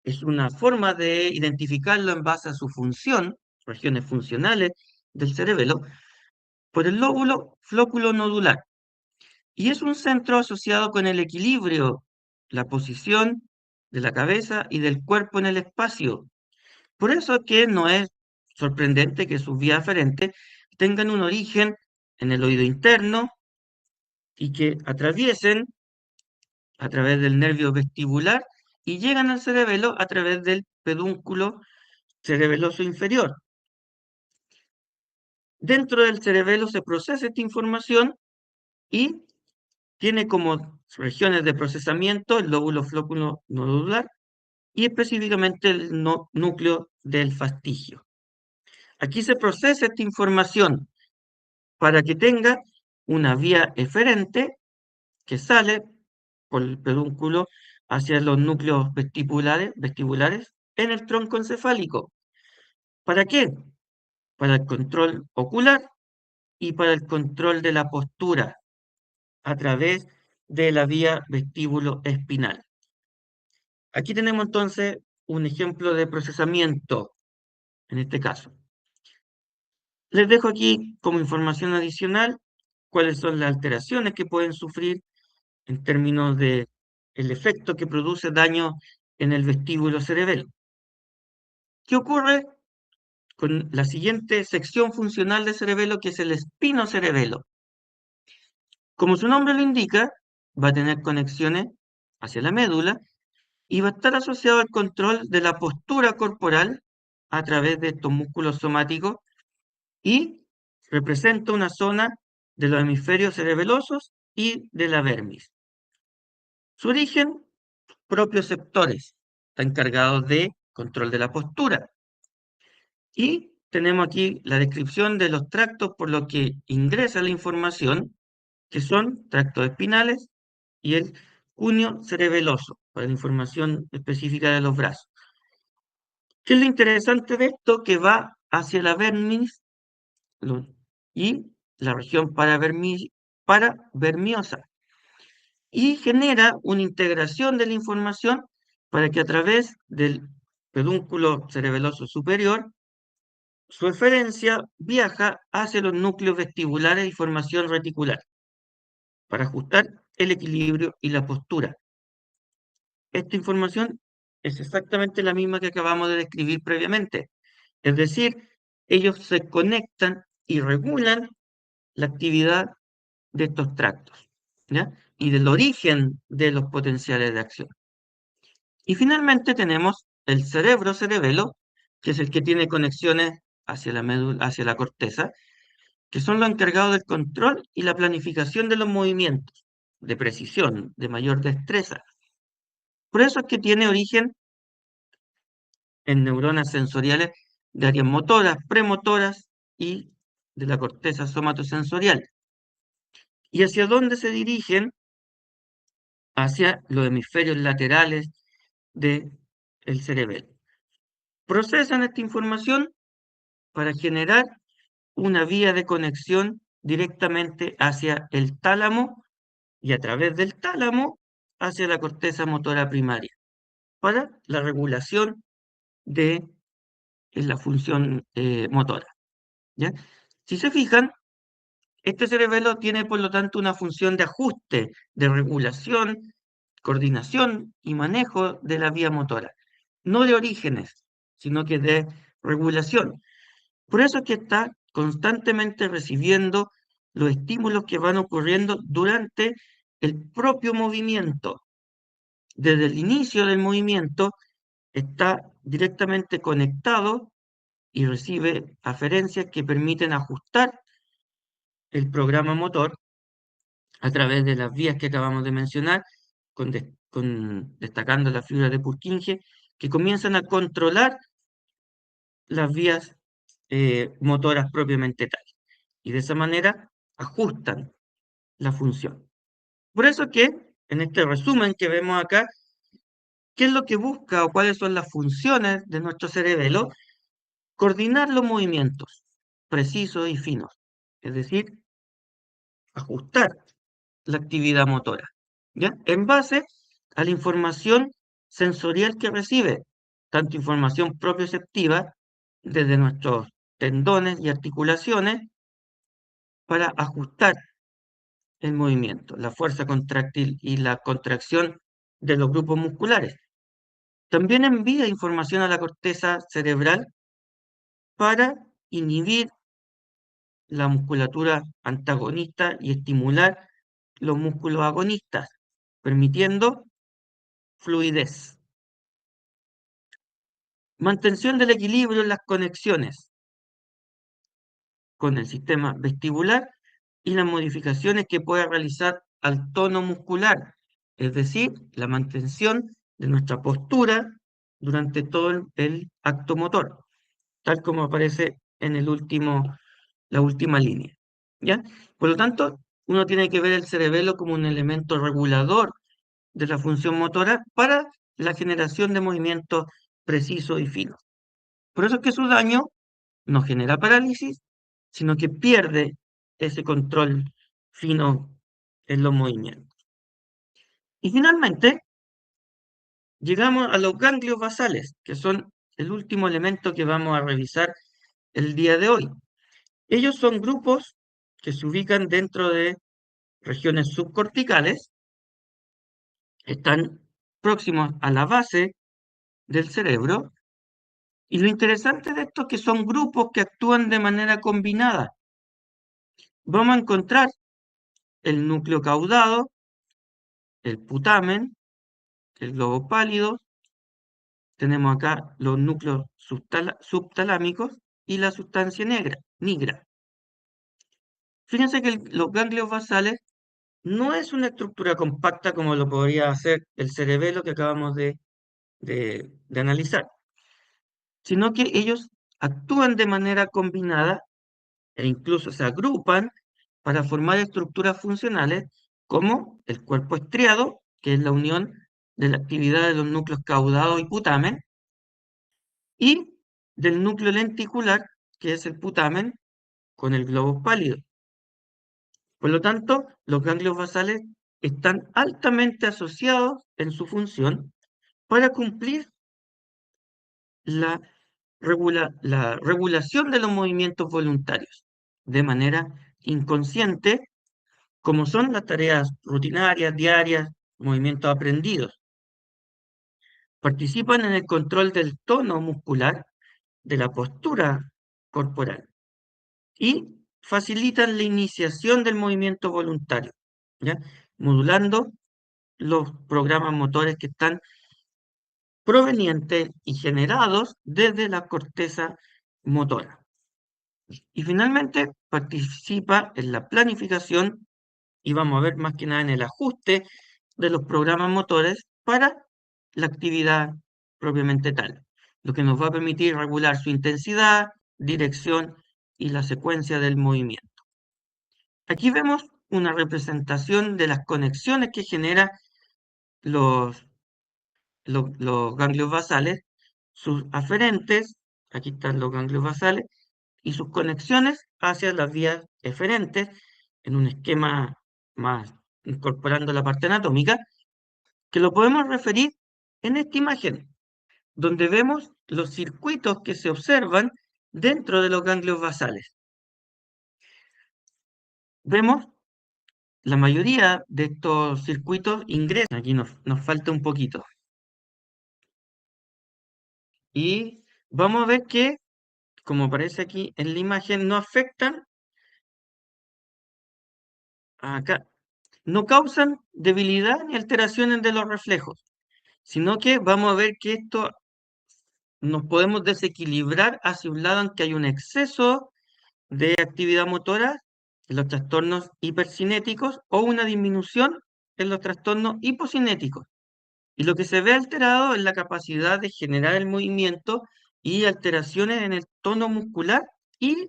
es una forma de identificarlo en base a su función, regiones funcionales del cerebelo, por el lóbulo flóculo nodular. Y es un centro asociado con el equilibrio, la posición de la cabeza y del cuerpo en el espacio. Por eso es que no es sorprendente que sus vías aferentes tengan un origen en el oído interno y que atraviesen a través del nervio vestibular y llegan al cerebelo a través del pedúnculo cerebeloso inferior. Dentro del cerebelo se procesa esta información y tiene como regiones de procesamiento el lóbulo flóculo nodular y específicamente el núcleo del fastigio. Aquí se procesa esta información para que tenga una vía eferente que sale por el pedúnculo hacia los núcleos vestibulares en el tronco encefálico. ¿Para qué? Para el control ocular y para el control de la postura a través de la vía vestíbulo espinal. Aquí tenemos entonces un ejemplo de procesamiento en este caso. Les dejo aquí como información adicional cuáles son las alteraciones que pueden sufrir en términos de el efecto que produce daño en el vestíbulo cerebelo. ¿Qué ocurre con la siguiente sección funcional del cerebelo, que es el espinocerebelo? Como su nombre lo indica, va a tener conexiones hacia la médula y va a estar asociado al control de la postura corporal a través de estos músculos somáticos y representa una zona de los hemisferios cerebelosos y de la vermis. Su origen, propioceptores, están encargados de control de la postura. Y tenemos aquí la descripción de los tractos por los que ingresa la información, que son tractos espinales y el cuneo cerebeloso, para la información específica de los brazos. ¿Qué es lo interesante de esto? Que va hacia la vermis y la región paravermiosa y genera una integración de la información para que a través del pedúnculo cerebeloso superior su eferencia viaja hacia los núcleos vestibulares y formación reticular para ajustar el equilibrio y la postura. Esta información es exactamente la misma que acabamos de describir previamente. Es decir, ellos se conectan y regulan la actividad de estos tractos, ¿ya? Y del origen de los potenciales de acción. Y finalmente tenemos el cerebro-cerebelo, que es el que tiene conexiones hacia la médula, hacia la corteza, que son los encargados del control y la planificación de los movimientos, de precisión, de mayor destreza. Por eso es que tiene origen en neuronas sensoriales de áreas motoras, premotoras y de la corteza somatosensorial. ¿Y hacia dónde se dirigen? Hacia los hemisferios laterales del cerebelo. Procesan esta información para generar una vía de conexión directamente hacia el tálamo y a través del tálamo hacia la corteza motora primaria para la regulación de la función motora. ¿Ya? Si se fijan, este cerebelo tiene por lo tanto una función de ajuste, de regulación, coordinación y manejo de la vía motora, no de orígenes, sino que de regulación. Por eso es que está constantemente recibiendo los estímulos que van ocurriendo durante el propio movimiento. Desde el inicio del movimiento está directamente conectado y recibe aferencias que permiten ajustar el programa motor a través de las vías que acabamos de mencionar, destacando las fibras de Purkinje, que comienzan a controlar las vías motoras propiamente tal. Y de esa manera ajustan la función. Por eso que, en este resumen que vemos acá, ¿qué es lo que busca o cuáles son las funciones de nuestro cerebelo? Coordinar los movimientos precisos y finos, es decir, ajustar la actividad motora, ¿ya? En base a la información sensorial que recibe, tanto información propioceptiva desde nuestros tendones y articulaciones para ajustar el movimiento, la fuerza contráctil y la contracción de los grupos musculares. También envía información a la corteza cerebral para inhibir la musculatura antagonista y estimular los músculos agonistas, permitiendo fluidez. Mantención del equilibrio en las conexiones con el sistema vestibular y las modificaciones que pueda realizar al tono muscular, es decir, la mantención de nuestra postura durante todo el acto motor, tal como aparece en la última línea. ¿Ya? Por lo tanto, uno tiene que ver el cerebelo como un elemento regulador de la función motora para la generación de movimientos precisos y finos. Por eso es que su daño no genera parálisis, sino que pierde ese control fino en los movimientos. Y finalmente, llegamos a los ganglios basales, que son el último elemento que vamos a revisar el día de hoy. Ellos son grupos que se ubican dentro de regiones subcorticales, están próximos a la base del cerebro, y lo interesante de esto es que son grupos que actúan de manera combinada. Vamos a encontrar el núcleo caudado, el putamen, el globo pálido, tenemos acá los núcleos subtalámicos y la sustancia nigra. Fíjense que los ganglios basales no es una estructura compacta como lo podría hacer el cerebelo que acabamos de analizar, sino que ellos actúan de manera combinada e incluso se agrupan para formar estructuras funcionales como el cuerpo estriado, que es la unión de la actividad de los núcleos caudado y putamen, y del núcleo lenticular, que es el putamen, con el globo pálido. Por lo tanto, los ganglios basales están altamente asociados en su función para cumplir la, la regulación de los movimientos voluntarios de manera inconsciente, como son las tareas rutinarias, diarias, movimientos aprendidos. Participan en el control del tono muscular, de la postura corporal y facilitan la iniciación del movimiento voluntario, ¿ya? Modulando los programas motores que están provenientes y generados desde la corteza motora. Y finalmente participa en la planificación y vamos a ver más que nada en el ajuste de los programas motores para la actividad propiamente tal, lo que nos va a permitir regular su intensidad, dirección y la secuencia del movimiento. Aquí vemos una representación de las conexiones que generan los, los ganglios basales, sus aferentes, aquí están los ganglios basales, y sus conexiones hacia las vías eferentes en un esquema más incorporando la parte anatómica, que lo podemos referir en esta imagen, donde vemos los circuitos que se observan dentro de los ganglios basales. Vemos la mayoría de estos circuitos ingresan, aquí nos falta un poquito. Y vamos a ver que, como aparece aquí en la imagen, no afectan acá, no causan debilidad ni alteraciones de los reflejos, sino que vamos a ver que esto nos podemos desequilibrar hacia un lado en que hay un exceso de actividad motora en los trastornos hipercinéticos o una disminución en los trastornos hipocinéticos. Y lo que se ve alterado es la capacidad de generar el movimiento y alteraciones en el tono muscular y,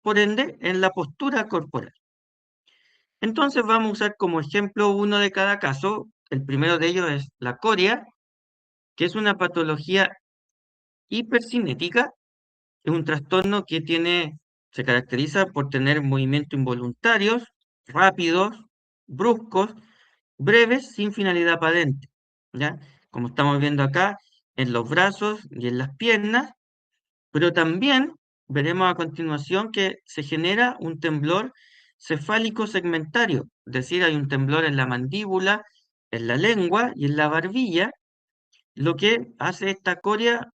por ende, en la postura corporal. Entonces vamos a usar como ejemplo uno de cada caso. El primero de ellos es la coria, que es una patología hipercinética. Es un trastorno que se caracteriza por tener movimientos involuntarios, rápidos, bruscos, breves, sin finalidad aparente, ¿ya? Como estamos viendo acá, en los brazos y en las piernas, pero también veremos a continuación que se genera un temblor cefálico segmentario, es decir, hay un temblor en la mandíbula, en la lengua y en la barbilla, lo que hace esta coria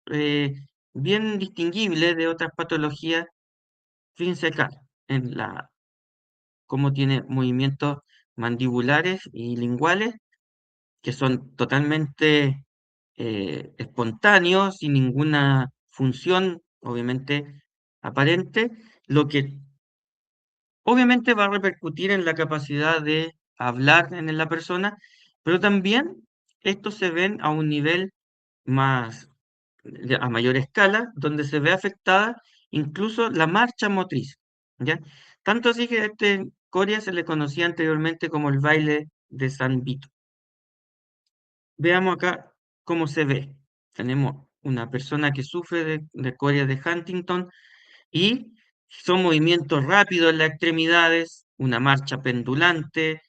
bien distinguible de otras patologías. Fíjense acá, cómo tiene movimientos mandibulares y linguales que son totalmente espontáneos, sin ninguna función, obviamente, aparente, lo que obviamente va a repercutir en la capacidad de hablar en la persona, pero también estos se ven a un nivel más, a mayor escala, donde se ve afectada incluso la marcha motriz, ¿ya? Tanto así que a este coria se le conocía anteriormente como el baile de San Vito. Veamos acá cómo se ve. Tenemos una persona que sufre de coria de Huntington y son movimientos rápidos en las extremidades, una marcha pendulante,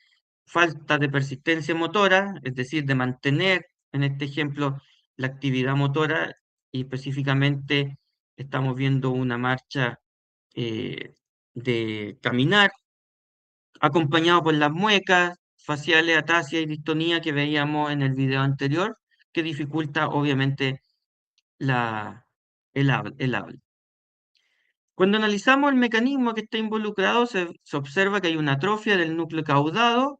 falta de persistencia motora, es decir, de mantener, en este ejemplo, la actividad motora, y específicamente estamos viendo una marcha eh, de caminar, acompañado por las muecas faciales, atasia y distonía que veíamos en el video anterior, que dificulta obviamente el habla. Cuando analizamos el mecanismo que está involucrado, se observa que hay una atrofia del núcleo caudado,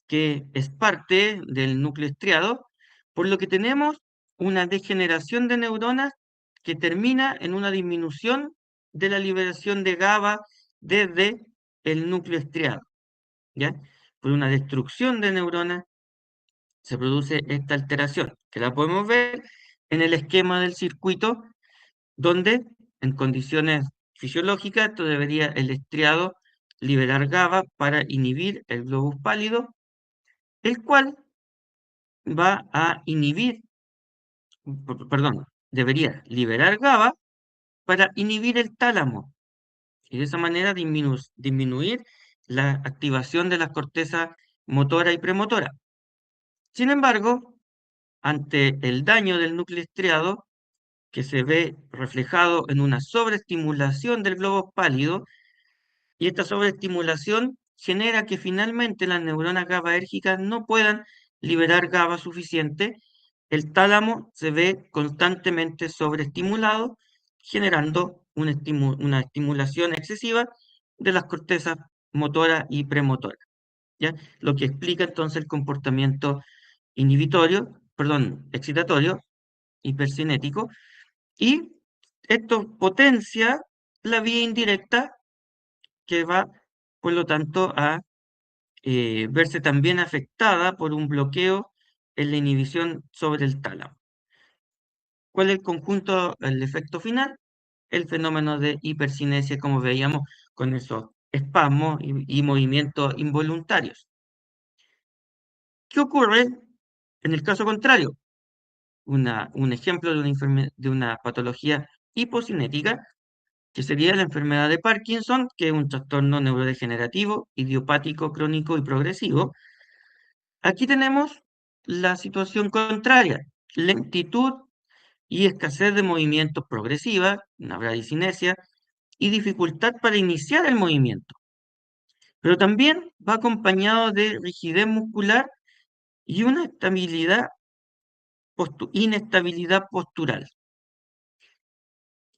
que es parte del núcleo estriado, por lo que tenemos una degeneración de neuronas que termina en una disminución de la liberación de GABA desde el núcleo estriado, ¿ya? Por una destrucción de neuronas se produce esta alteración, que la podemos ver en el esquema del circuito donde en condiciones fisiológicas esto debería el estriado liberar GABA para inhibir el globus pálido, el cual va a inhibir, perdón, debería liberar GABA para inhibir el tálamo y de esa manera disminuir la activación de las cortezas motora y premotora. Sin embargo, ante el daño del núcleo estriado, que se ve reflejado en una sobreestimulación del globo pálido, y esta sobreestimulación genera que finalmente las neuronas GABAérgicas no puedan liberar GABA suficiente. El tálamo se ve constantemente sobreestimulado, generando una estimulación excesiva de las cortezas motora y premotora, ¿ya? Lo que explica entonces el comportamiento excitatorio, hipercinético, y esto potencia la vía indirecta que va, por lo tanto, a verse también afectada por un bloqueo en la inhibición sobre el tálamo. ¿Cuál es el conjunto, el efecto final? El fenómeno de hipercinesia, como veíamos, con esos espasmos y movimientos involuntarios. ¿Qué ocurre en el caso contrario? Un ejemplo de una patología hipocinética que sería la enfermedad de Parkinson, que es un trastorno neurodegenerativo, idiopático, crónico y progresivo. Aquí tenemos la situación contraria, lentitud y escasez de movimientos progresiva, una bradicinesia, y dificultad para iniciar el movimiento. Pero también va acompañado de rigidez muscular y una inestabilidad postural.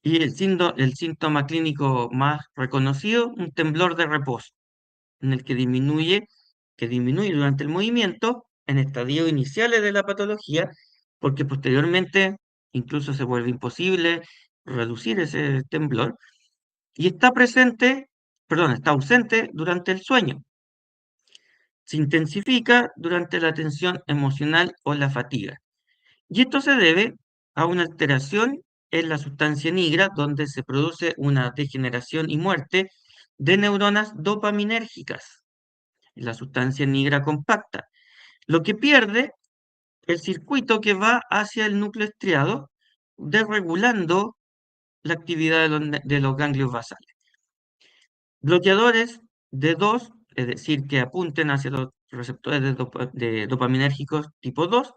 Y el síntoma clínico más reconocido, un temblor de reposo, en el que disminuye durante el movimiento en estadios iniciales de la patología, porque posteriormente incluso se vuelve imposible reducir ese temblor, y está ausente durante el sueño. Se intensifica durante la tensión emocional o la fatiga. Y esto se debe a una alteración en la sustancia nigra, donde se produce una degeneración y muerte de neuronas dopaminérgicas, la sustancia nigra compacta, lo que pierde el circuito que va hacia el núcleo estriado, desregulando la actividad de los ganglios basales. Bloqueadores de 2, es decir, que apunten hacia los receptores de dopaminérgicos tipo 2,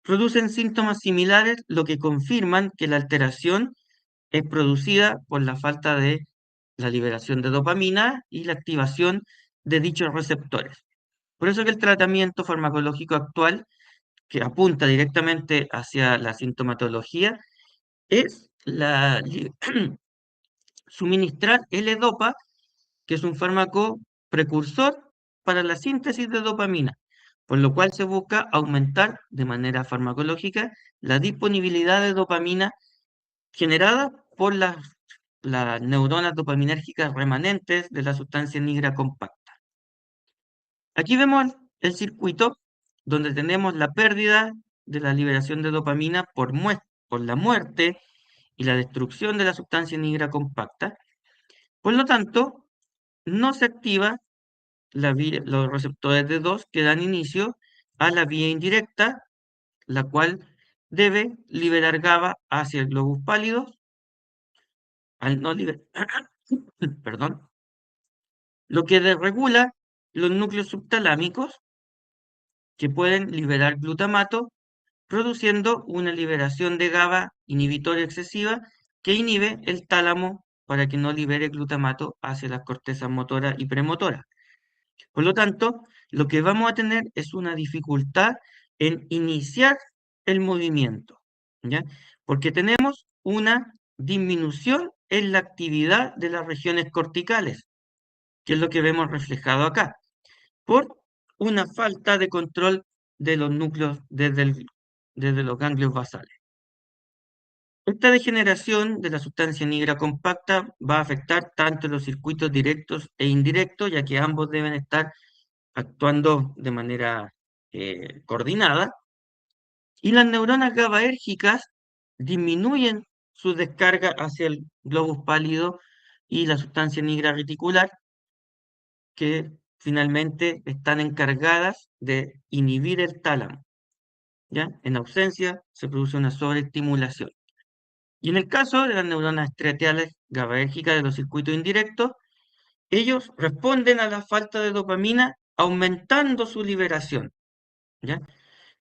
producen síntomas similares, lo que confirman que la alteración es producida por la falta de la liberación de dopamina y la activación de dichos receptores. Por eso que el tratamiento farmacológico actual, que apunta directamente hacia la sintomatología, es suministrar L-Dopa, que es un fármaco precursor para la síntesis de dopamina, por lo cual se busca aumentar de manera farmacológica la disponibilidad de dopamina generada por las neuronas dopaminérgicas remanentes de la sustancia nigra compacta. Aquí vemos el circuito donde tenemos la pérdida de la liberación de dopamina por la muerte y la destrucción de la sustancia nigra compacta. Por lo tanto, no se activa los receptores de 2 que dan inicio a la vía indirecta, la cual debe liberar GABA hacia el globus pálido, al no liberar, perdón, lo que desregula los núcleos subtalámicos que pueden liberar glutamato, produciendo una liberación de GABA inhibitoria excesiva que inhibe el tálamo para que no libere glutamato hacia las cortezas motora y premotora. Por lo tanto, lo que vamos a tener es una dificultad en iniciar el movimiento, ¿ya? Porque tenemos una disminución en la actividad de las regiones corticales, que es lo que vemos reflejado acá, por una falta de control de los núcleos desde los ganglios basales. Esta degeneración de la sustancia negra compacta va a afectar tanto los circuitos directos e indirectos, ya que ambos deben estar actuando de manera coordinada, y las neuronas GABAérgicas disminuyen su descarga hacia el globus pálido y la sustancia negra reticular, que finalmente están encargadas de inhibir el tálamo, ¿ya? En ausencia se produce una sobreestimulación. Y en el caso de las neuronas estriatriales GABAérgicas de los circuitos indirectos, ellos responden a la falta de dopamina aumentando su liberación, ¿ya?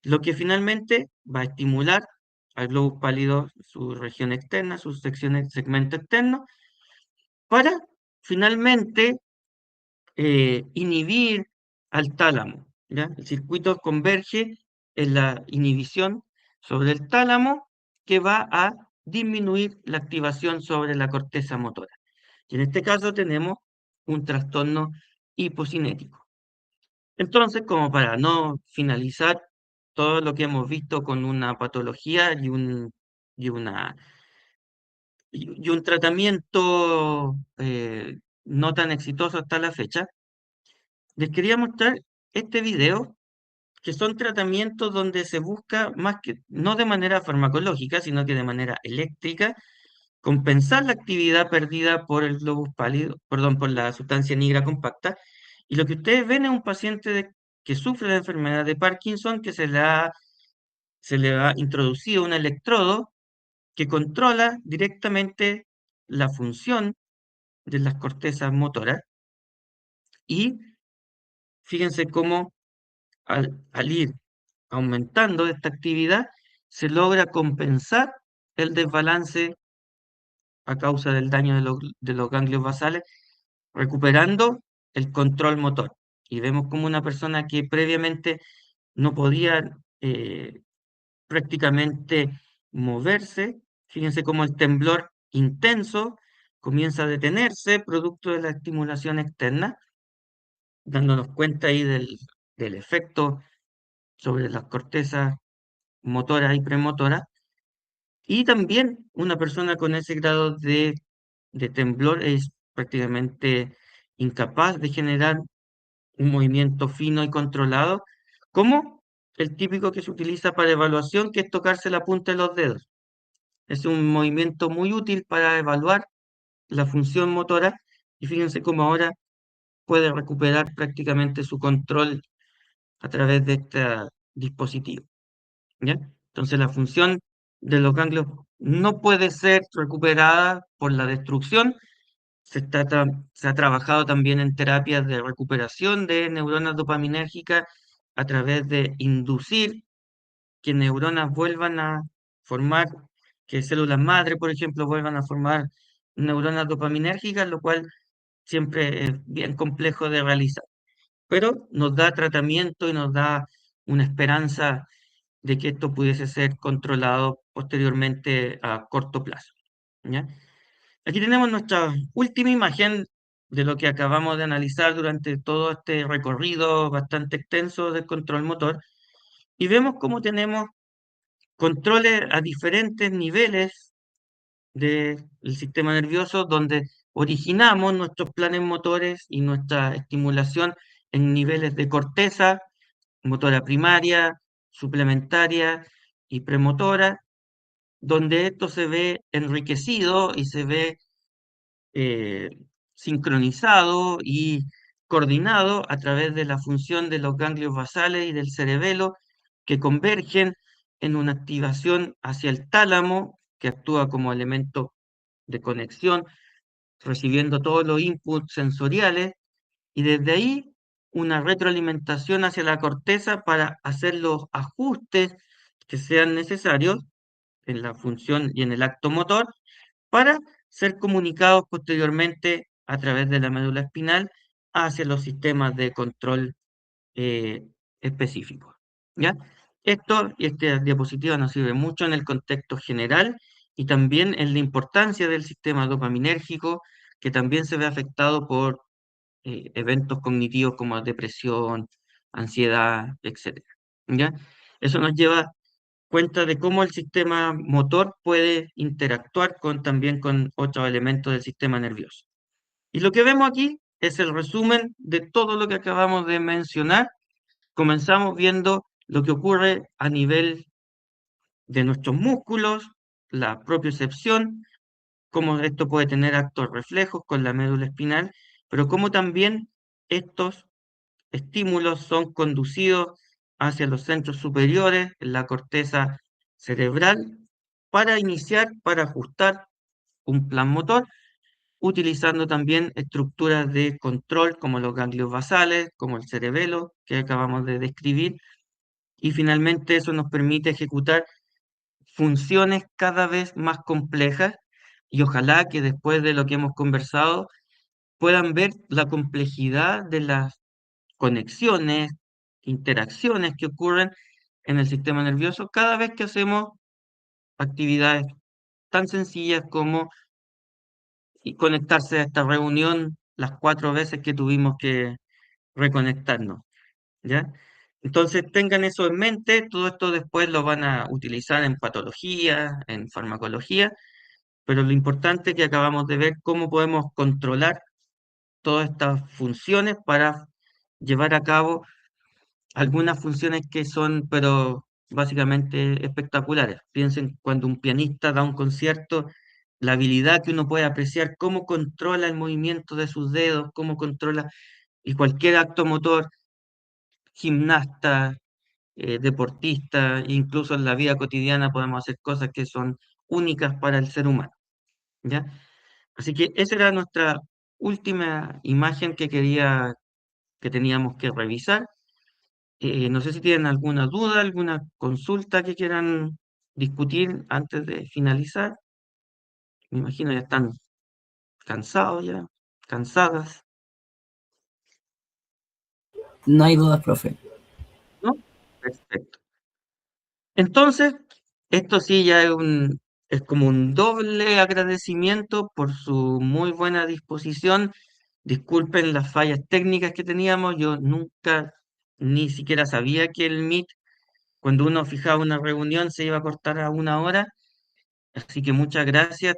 Lo que finalmente va a estimular al globus pálido, su región externa, su segmento externo, para finalmente inhibir al tálamo, ¿ya? El circuito converge en la inhibición sobre el tálamo, que va a disminuir la activación sobre la corteza motora. Y en este caso tenemos un trastorno hipocinético. Entonces, como para no finalizar todo lo que hemos visto con una patología y, una, y un tratamiento no tan exitoso hasta la fecha, les quería mostrar este video, que son tratamientos donde se busca más que, no de manera farmacológica, sino que de manera eléctrica, compensar la actividad perdida por el globus pálido, perdón, por la sustancia negra compacta. Y lo que ustedes ven es un paciente que sufre de enfermedad de Parkinson, que se le ha introducido un electrodo que controla directamente la función de las cortezas motoras y fíjense cómo al ir aumentando esta actividad se logra compensar el desbalance a causa del daño de los ganglios basales, recuperando el control motor. Y vemos como una persona que previamente no podía prácticamente moverse, fíjense cómo el temblor intenso comienza a detenerse producto de la estimulación externa, dándonos cuenta ahí del efecto sobre las cortezas motoras y premotoras. Y también una persona con ese grado de temblor es prácticamente incapaz de generar un movimiento fino y controlado, como el típico que se utiliza para evaluación, que es tocarse la punta de los dedos. Es un movimiento muy útil para evaluar la función motora y fíjense cómo ahora puede recuperar prácticamente su control a través de este dispositivo. ¿Ya? Entonces la función de los ganglios no puede ser recuperada por la destrucción. Se ha trabajado también en terapias de recuperación de neuronas dopaminérgicas a través de inducir que neuronas vuelvan a formar, que células madre, por ejemplo, vuelvan a formar neuronas dopaminérgicas, lo cual siempre es bien complejo de realizar. Pero nos da tratamiento y nos da una esperanza de que esto pudiese ser controlado posteriormente a corto plazo. ¿Ya? Aquí tenemos nuestra última imagen de lo que acabamos de analizar durante todo este recorrido bastante extenso del control motor y vemos cómo tenemos controles a diferentes niveles del sistema nervioso donde originamos nuestros planes motores y nuestra estimulación en niveles de corteza, motora primaria, suplementaria y premotora, donde esto se ve enriquecido y se ve eh, sincronizado y coordinado a través de la función de los ganglios basales y del cerebelo que convergen en una activación hacia el tálamo, que actúa como elemento de conexión, recibiendo todos los inputs sensoriales, y desde ahí una retroalimentación hacia la corteza para hacer los ajustes que sean necesarios en la función y en el acto motor para ser comunicados posteriormente a través de la médula espinal hacia los sistemas de control eh, específicos. ¿Ya? Esto y esta diapositiva nos sirve mucho en el contexto general y también en la importancia del sistema dopaminérgico, que también se ve afectado por eventos cognitivos como depresión, ansiedad, etcétera. ¿Ya? Eso nos lleva cuenta de cómo el sistema motor puede interactuar también con otros elementos del sistema nervioso. Y lo que vemos aquí es el resumen de todo lo que acabamos de mencionar. Comenzamos viendo lo que ocurre a nivel de nuestros músculos, la propiocepción, cómo esto puede tener actos reflejos con la médula espinal, pero cómo también estos estímulos son conducidos hacia los centros superiores, en la corteza cerebral, para iniciar, para ajustar un plan motor, utilizando también estructuras de control como los ganglios basales, como el cerebelo que acabamos de describir, y finalmente eso nos permite ejecutar funciones cada vez más complejas y ojalá que después de lo que hemos conversado puedan ver la complejidad de las conexiones, interacciones que ocurren en el sistema nervioso cada vez que hacemos actividades tan sencillas como conectarse a esta reunión las 4 veces que tuvimos que reconectarnos, ¿ya? Entonces tengan eso en mente, todo esto después lo van a utilizar en patología, en farmacología, pero lo importante es que acabamos de ver cómo podemos controlar todas estas funciones para llevar a cabo algunas funciones que son, pero básicamente espectaculares. Piensen cuando un pianista da un concierto, la habilidad que uno puede apreciar, cómo controla el movimiento de sus dedos, cómo controla y cualquier acto motor, gimnasta, deportista, incluso en la vida cotidiana podemos hacer cosas que son únicas para el ser humano, ¿ya? Así que esa era nuestra última imagen que teníamos que revisar. No sé si tienen alguna duda, alguna consulta que quieran discutir antes de finalizar. Me imagino ya están cansados ya, cansadas, No hay dudas, profe. ¿no? Perfecto. Entonces, esto sí ya es como un doble agradecimiento por su muy buena disposición. Disculpen las fallas técnicas que teníamos, yo nunca ni siquiera sabía que el Meet, cuando uno fijaba una reunión, se iba a cortar a 1 hora. Así que muchas gracias.